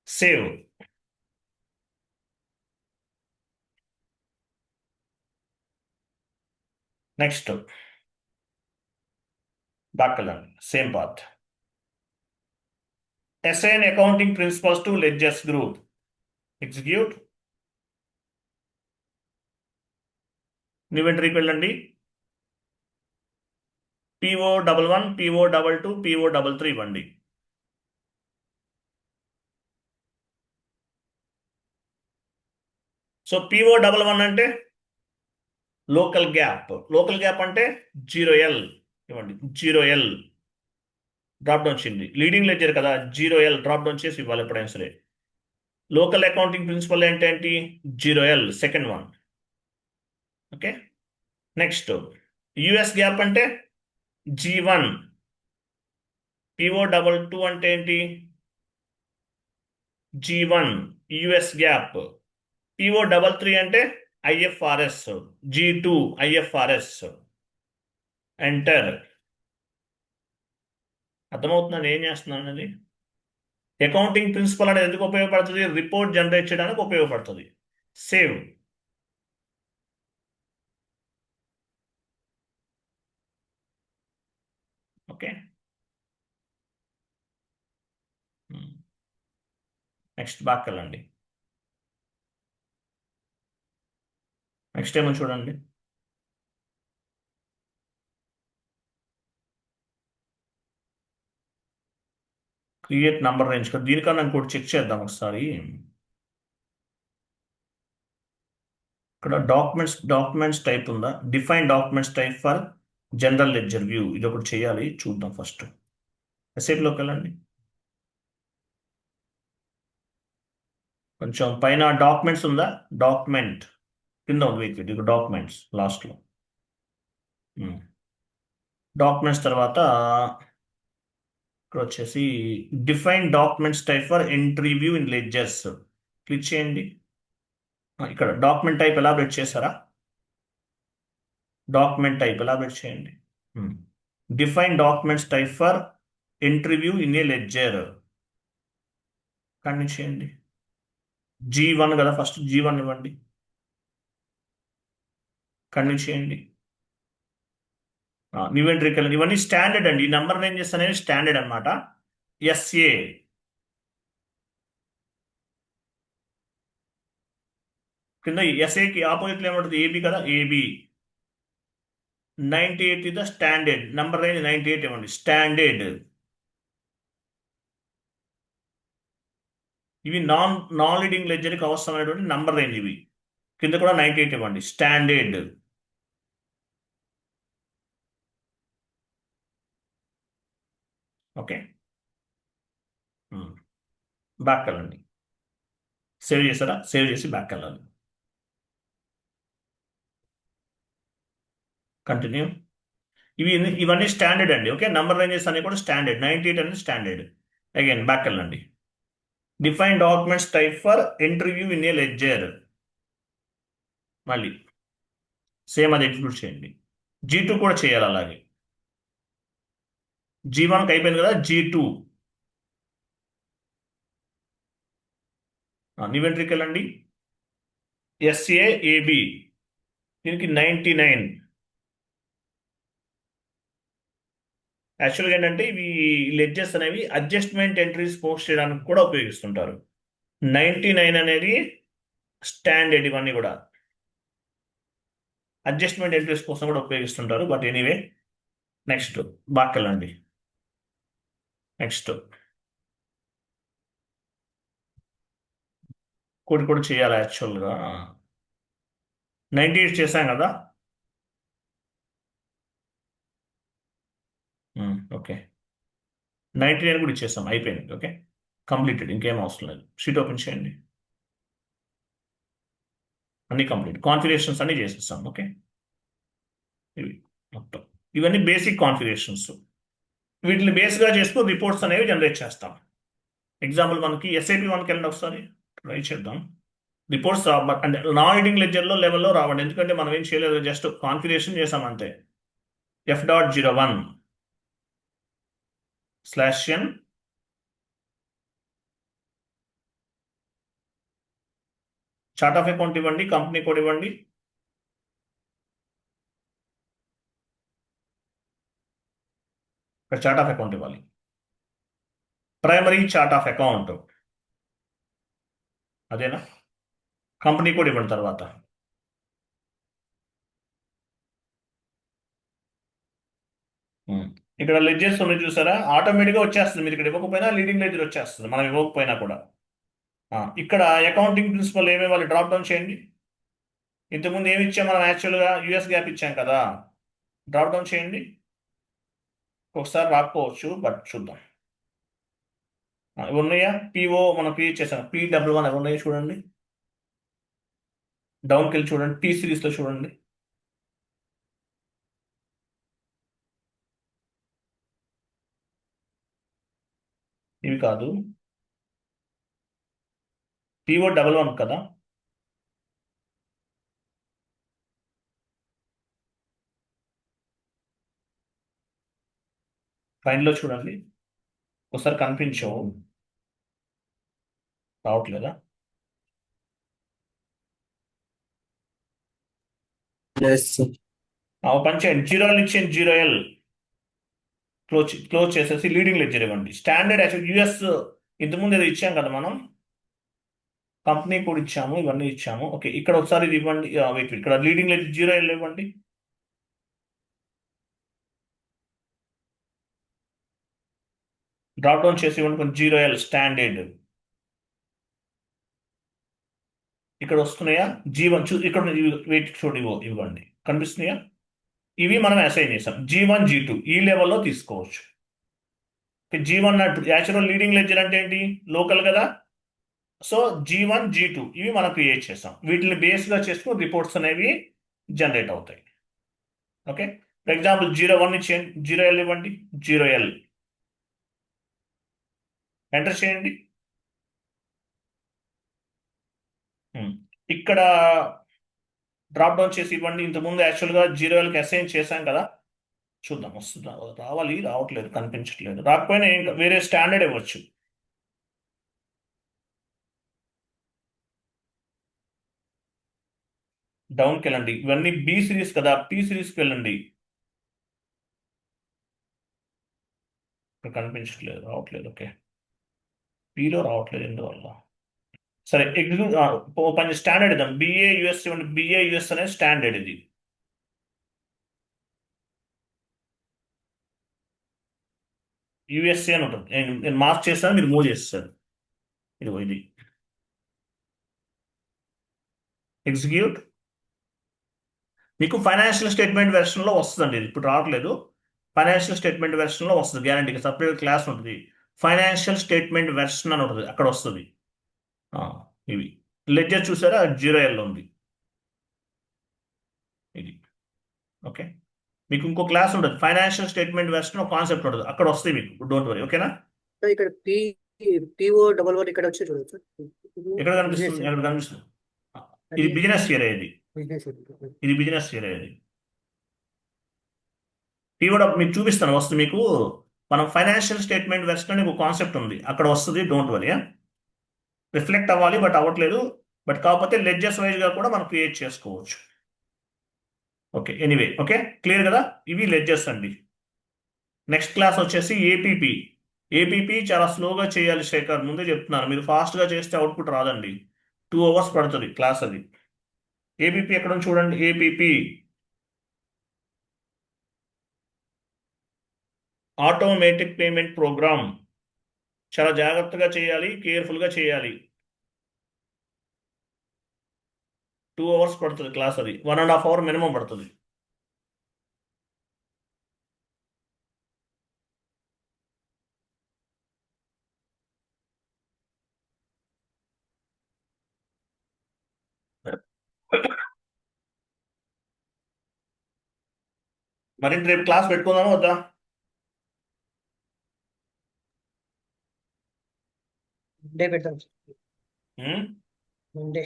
Save. Next బాక్కలండి, same part. Assign accounting principles to ledgers group, execute. న్యూమెంటరీకి వెళ్ళండి, PO11, PO22, PO33 ఇవ్వండి. So PO11 అంటే local GAAP అంటే 0L ఇవ్వండి, 0L. Drop down చేయండి, leading ledger కదా, 0L డ్రాప్ డౌన్ చేసి ఇవ్వాలి ఎప్పుడైనా సరే. లోకల్ అకౌంటింగ్ ప్రిన్సిపల్ ఏంటి? 0L, second one. Okay, next US gap అంటే G1. PO22 అంటే ఏంటి? G1 US gap. PO33 అంటే IFRS, G2 IFRS. ఎంటర్. అర్థమవుతుందని ఏం చేస్తున్నాను అనేది? అకౌంటింగ్ ప్రిన్సిపల్ అనేది ఎందుకు ఉపయోగపడుతుంది? రిపోర్ట్ జనరేట్ చేయడానికి ఉపయోగపడుతుంది. సేవ్. ఓకే, నెక్స్ట్ బ్యాక్ వెళ్ళండి. నెక్స్ట్ ఏమో చూడండి, క్రియేట్ నంబర్ రేంజ్. దీనికన్నా ఇంకోటి చెక్ చేద్దాం ఒకసారి. ఇక్కడ డాక్యుమెంట్స్ టైప్ ఉందా? Define documents type for general ledger view, ఇది ఒకటి చేయాలి, చూద్దాం ఫస్ట్. ఎస్ఏపిలోకి వెళ్ళండి. కొంచెం పైన డాక్యుమెంట్స్ ఉందా? డాక్యుమెంట్ కింద ఉంది, వెయిట్ ఇక డాక్యుమెంట్స్ లాస్ట్లో. డాక్యుమెంట్స్ తర్వాత ఇక్కడ వచ్చేసి define documents type for entry view in ledgers click చేయండి. ఇక్కడ డాక్యుమెంట్ టైప్ ఎలాబరేట్ చేశారా? డాక్యుమెంట్ టైప్ ఎలాబరేట్ చేయండి. Define documents type for entry view in a ledger continue చేయండి. G1 కదా, ఫస్ట్ G1 ఇవ్వండి, కంటిన్యూ చేయండి. న్యూ ఎంట్రీ కలర్ ఇవన్నీ standard అండి. ఈ నెంబర్ రేంజెస్ అనేవి స్టాండర్డ్ అనమాట. SA కింద ఎస్ఏకి ఆపోజిట్లో ఏమంటుంది? AB కదా, AB 98 ఇది స్టాండర్డ్ నెంబర్ రేంజ్. 98 ఇవ్వండి స్టాండర్డ్. ఇవి నాన్ లీడింగ్ లెడ్జర్కి అవసరమైనటువంటి నంబర్ రేంజ్. ఇవి కింద కూడా 98 ఇవ్వండి స్టాండర్డ్. ఓకే, బ్యాక్ వెళ్ళండి. సేవ్ చేస్తారా? సేవ్ చేసి బ్యాక్ వెళ్ళాలి. కంటిన్యూ. ఇవన్నీ స్టాండర్డ్ అండి. ఓకే, నంబర్ రేంజెస్ అన్ని కూడా స్టాండర్డ్. 98 అనేది స్టాండర్డ్. అగైన్ బ్యాక్ వెళ్ళండి. Define documents type for entry view in a ledger. మళ్ళీ సేమ్ అది ఎగ్జిక్యూట్ చేయండి. G2 కూడా చేయాలి అలాగే. G1 అయిపోయింది కదా, G2 న్యూ ఎంట్రీకి వెళ్ళండి. SAAB దీనికి 99. యాక్చువల్గా ఏంటంటే ఇవి లెడ్జెస్ అనేవి అడ్జస్ట్మెంట్ ఎంట్రీస్ పోస్ట్ చేయడానికి కూడా ఉపయోగిస్తుంటారు. 99 అనేది స్టాండర్డ్. ఇవన్నీ కూడా అడ్జస్ట్మెంట్ ఎంట్రీస్ కోసం కూడా ఉపయోగిస్తుంటారు. బట్ ఎనీవే, నెక్స్ట్ బాక్ వెళ్ళండి. నెక్స్ట్ కోడ్ కూడా చేయాలి. యాక్చువల్గా 98 చేశాం కదా. ఓకే, 99 కూడా ఇచ్చేస్తాం, అయిపోయింది. Okay, completed. ఇంకేం అవసరం లేదు. షీట్ ఓపెన్ చేయండి. అన్ని కంప్లీట్ కాన్ఫిగరేషన్స్ అన్ని చేసేస్తాం. ఓకే, ఇవి మొత్తం ఇవన్నీ బేసిక్ కాన్ఫిగరేషన్స్. వీటిని బేస్గా చేసుకుని రిపోర్ట్స్ అనేవి జనరేట్ చేస్తాం. ఎగ్జాంపుల్ మనకి SAP 1కి వెళ్ళండి, ఒకసారి ట్రై చేద్దాం. రిపోర్ట్స్ అంటే నాన్ రీడింగ్ లెడ్జర్లో లెవెల్లో రావండి, ఎందుకంటే మనం ఏం చేయలేదు, జస్ట్ కాన్ఫిగరేషన్ చేసాం అంతే. F.01/n చార్ట్ ఆఫ్ అకౌంట్ ఇవ్వండి, కంపెనీ కోడ్ ఇవ్వండి. ఇక్కడ చార్ట్ ఆఫ్ అకౌంట్ ఇవ్వాలి. ప్రైమరీ చార్ట్ ఆఫ్ అకౌంట్ అదేనా. కంపెనీ కోడ్ ఇవ్వండి. తర్వాత ఇక్కడ లెడ్జర్స్ ఉన్నాయి చూసారా, ఆటోమేటిక్గా వచ్చేస్తుంది. మీరు ఇక్కడ ఇవ్వకపోయినా లీడింగ్ లెడ్జర్ వచ్చేస్తుంది, మనం ఇవ్వకపోయినా కూడా. ఇక్కడ అకౌంటింగ్ ప్రిన్సిపల్ ఏమేమి వాళ్ళు డ్రాప్ డౌన్ చేయండి. ఇంతకుముందు ఏమి ఇచ్చాం మనం? యాక్చువల్గా US GAAP ఇచ్చాం కదా. డ్రాప్ డౌన్ చేయండి. ఒకసారి రాకపోవచ్చు, బట్ చూద్దాం. ఇవి ఉన్నాయా? PO మనం క్రియేట్ చేసాం. P11 అవి ఉన్నాయా చూడండి. డౌన్కి వెళ్ళి చూడండి. T సిరీస్లో చూడండి. ఇవి కాదు, PO11 కదా. ఫైన్లో చూడండి. ఒకసారి కనిపించవు, రావట్లేదా? పని చేయండి. 0L ఇచ్చేయండి. 0L క్లోజ్ చేసేసి లీడింగ్ లెడ్జర్ ఇవ్వండి. స్టాండర్డ్ యాక్చువల్ US ఇంతకుముందు ఏదో ఇచ్చాం కదా మనం, కంపెనీ కూడా ఇచ్చాము, ఇవన్నీ ఇచ్చాము. ఓకే, ఇక్కడ ఒకసారి ఇది ఇవ్వండి. వెయిట్, ఇక్కడ లీడింగ్ లెడ్జర్ 0L ఇవ్వండి. డ్రాప్ డౌన్ చేసి ఇవ్వండి కొంచెం. 0L స్టాండర్డ్ ఇక్కడ వస్తున్నాయా? G1 ఇక్కడ వెయిట్ చూడు, ఇవ్వండి. కనిపిస్తున్నాయా? ఇవి మనం అసైన్ చేసాం. G1 G2 ఈ లెవెల్లో తీసుకోవచ్చు. G1 యాక్చువల్ లీడింగ్ లెడ్జర్ అంటే ఏంటి, లోకల్ కదా. సో G1 G2 ఇవి మనం క్రియేట్ చేస్తాం, వీటిని బేస్గా చేసుకుని రిపోర్ట్స్ అనేవి జనరేట్ అవుతాయి. ఓకే, ఫర్ ఎగ్జాంపుల్ 01 ఇచ్చేయండి, 0L ఇవ్వండి, 0L ఎంటర్ చేయండి. ఇక్కడ డ్రాప్ డౌన్ చేసి ఇవ్వండి. ఇంతకుముందు యాక్చువల్గా 0Lకి అసైన్ చేశాం కదా, చూద్దాం వస్తుందా, రావాలి, రావట్లేదు, కనిపించట్లేదు. రాకపోయినా వేరే స్టాండర్డ్ ఇవ్వచ్చు. డౌన్కి వెళ్ళండి, ఇవన్నీ బి సిరీస్ కదా, పి సిరీస్కి వెళ్ళండి. ఇక్కడ కనిపించట్లేదు, రావట్లేదు. ఓకే, పిలో రావట్లేదు ఎందువల్ల. సరే, ఎగ్జిక్యూట్ ఓపెన్ స్టాండర్డ్ ఇద్దాం. బిఏ యుఎస్ ఇవ్వండి, బిఏ యుఎస్ అనేది స్టాండర్డ్ ఇది. యుఎస్ఏ అని ఉంటుంది, నేను మార్క్ చేస్తాను, మీరు మూవ్ చేస్తారు. ఇది ఎగ్జిక్యూట్. మీకు ఫైనాన్షియల్ స్టేట్మెంట్ వెర్షన్లో వస్తుందండి, ఇది ఇప్పుడు రావట్లేదు. ఫైనాన్షియల్ స్టేట్మెంట్ వెర్షన్లో వస్తుంది గ్యారంటీగా, సపరేట్ క్లాస్ ఉంటుంది. ఫైనాన్షియల్ స్టేట్మెంట్ వెర్షన్ అని ఉంటుంది, అక్కడ వస్తుంది. ఇవి లెడ్జర్ చూసారా, 0L ఉంది ఇది. ఓకే, మీకు ఇంకో క్లాస్ ఉంటుంది ఫైనాన్షియల్ స్టేట్మెంట్ వెర్షన్, ఒక కాన్సెప్ట్ ఉంటుంది, అక్కడ వస్తాయి మీకు, డోంట్ వరీ. ఓకేనా. ఇక్కడ PO ఇక్కడ వచ్చి చూడండి సార్. ఎక్కడ కనిపిస్తుంది, ఎక్కడ కనిపిస్తుంది. ఇది బిజినెస్ ఏరియా, ఇది బిజినెస్ ఏరియా. ఇది కూడా మీకు చూపిస్తాను, వస్తుంది మీకు. మనం ఫైనాన్షియల్ స్టేట్మెంట్ వెర్షన్ అని ఒక కాన్సెప్ట్ ఉంది, అక్కడ వస్తుంది, డోంట్ వరీ. రిఫ్లెక్ట్ అవ్వాలి, బట్ అవ్వట్లేదు. బట్ కాకపోతే లెడ్జర్స్ వైజ్గా కూడా మనం క్రియేట్ చేసుకోవచ్చు. ఓకే, ఎనీవే, ఓకే, క్లియర్ కదా. ఇవి లెడ్జర్స్ అండి. నెక్స్ట్ క్లాస్ వచ్చేసి ఏపీపీ. ఏపీపీ చాలా స్లోగా చేయాలి శేఖర్, ముందే చెప్తున్నాను. మీరు ఫాస్ట్గా చేస్తే అవుట్పుట్ రాదండి, 2 hours పడుతుంది క్లాస్ అది. ఏపీపీ ఎక్కడ ఉంది చూడండి, ఏపీపీ ఆటోమేటిక్ పేమెంట్ ప్రోగ్రామ్. చాలా జాగ్రత్తగా చేయాలి, కేర్ఫుల్గా చేయాలి. 2 hours పడుతుంది క్లాస్ అది, 1.5 hour మినిమం పడుతుంది. మరి రేపు క్లాస్ పెట్టుకుందామా వద్దా? మండే పెడతాం సార్, ఉమ్? మండే.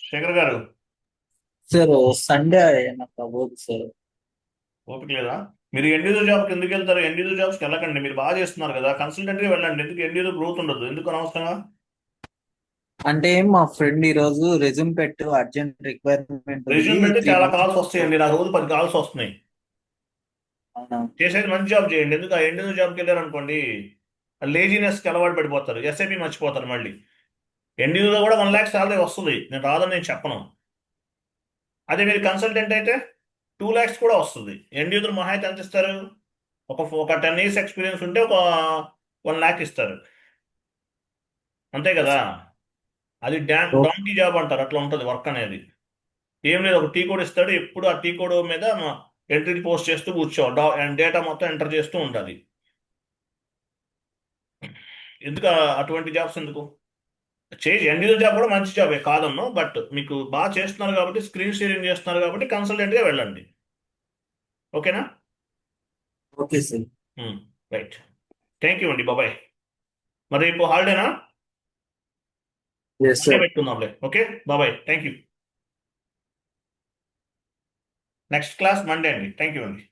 శేఖర్ గారు, సార్ సండే నాకు అవ్వదు సార్. ఓపిక లేదా? మీరు ఎండివిజువల్ జాబ్కి ఎందుకు వెళ్తారు? ఎండివిజువల్ జాబ్స్కి వెళ్ళకండి, మీరు బాగా చేస్తున్నారు కదా, కన్సల్టెంట్గా వెళ్ళండి. ఎందుకు ఎండివిజువల్ గ్రోత్ ఉండదు, ఎందుకు అనవసరంగా? అంటే మా ఫ్రెండ్ ఈ రోజు రెజ్యూమ్ పెట్టు, అర్జెంట్ రిక్వైర్మెంట్ రెజ్యూమ్ పెడితే చాలా కాల్స్ వస్తాయండి, నా రోజు 10 కాల్స్ వస్తున్నాయి. చేసేది మంచి జాబ్ చేయండి. ఎందుకు ఆ ఎండివిజువల్ జాబ్కి వెళ్ళారు అనుకోండి, లేజినెస్కి అలవాటు పడిపోతారు, ఎస్ఐపి మర్చిపోతారు మళ్ళీ. ఎండివిజువల్ కూడా 1 lakh శాలరీ వస్తుంది, నేను రాదని నేను చెప్పను. అదే మీరు కన్సల్టెంట్ అయితే 2 lakhs కూడా వస్తుంది. ఎండివిజువల్ మహా అయితే ఎంత ఇస్తారు? ఒక 10 years ఎక్స్పీరియన్స్ ఉంటే ఒక 1 lakh ఇస్తారు, అంతే కదా. అది డాంకీ జాబ్ అంటారు, అట్లా ఉంటుంది వర్క్ అనేది. ఏం లేదు, ఒక టీ కోడ్ ఇస్తాడు, ఎప్పుడు ఆ టీ కోడ్ మీద ఎంట్రీ పోస్ట్ చేస్తూ కూర్చోవాలి, డేటా మొత్తం ఎంటర్ చేస్తూ ఉంటుంది. ఎందుకు అటువంటి జాబ్స్ ఎందుకు? ఎండివిజువల్ జాబ్ కూడా మంచి జాబే కాదన్ను, బట్ మీకు బాగా చేస్తున్నారు కాబట్టి, స్క్రీన్ షేరింగ్ చేస్తున్నారు కాబట్టి కన్సల్టెంట్గా వెళ్ళండి. ఓకేనా? Okay sir. Right, thank you అండి, బాబాయ్. మరి రేపు హాలిడేనా? Yes sir. పెట్టుకుందాంలే. ఓకే, బాబాయ్, thank you. Next class Monday అండి, థ్యాంక్ యూ అండి.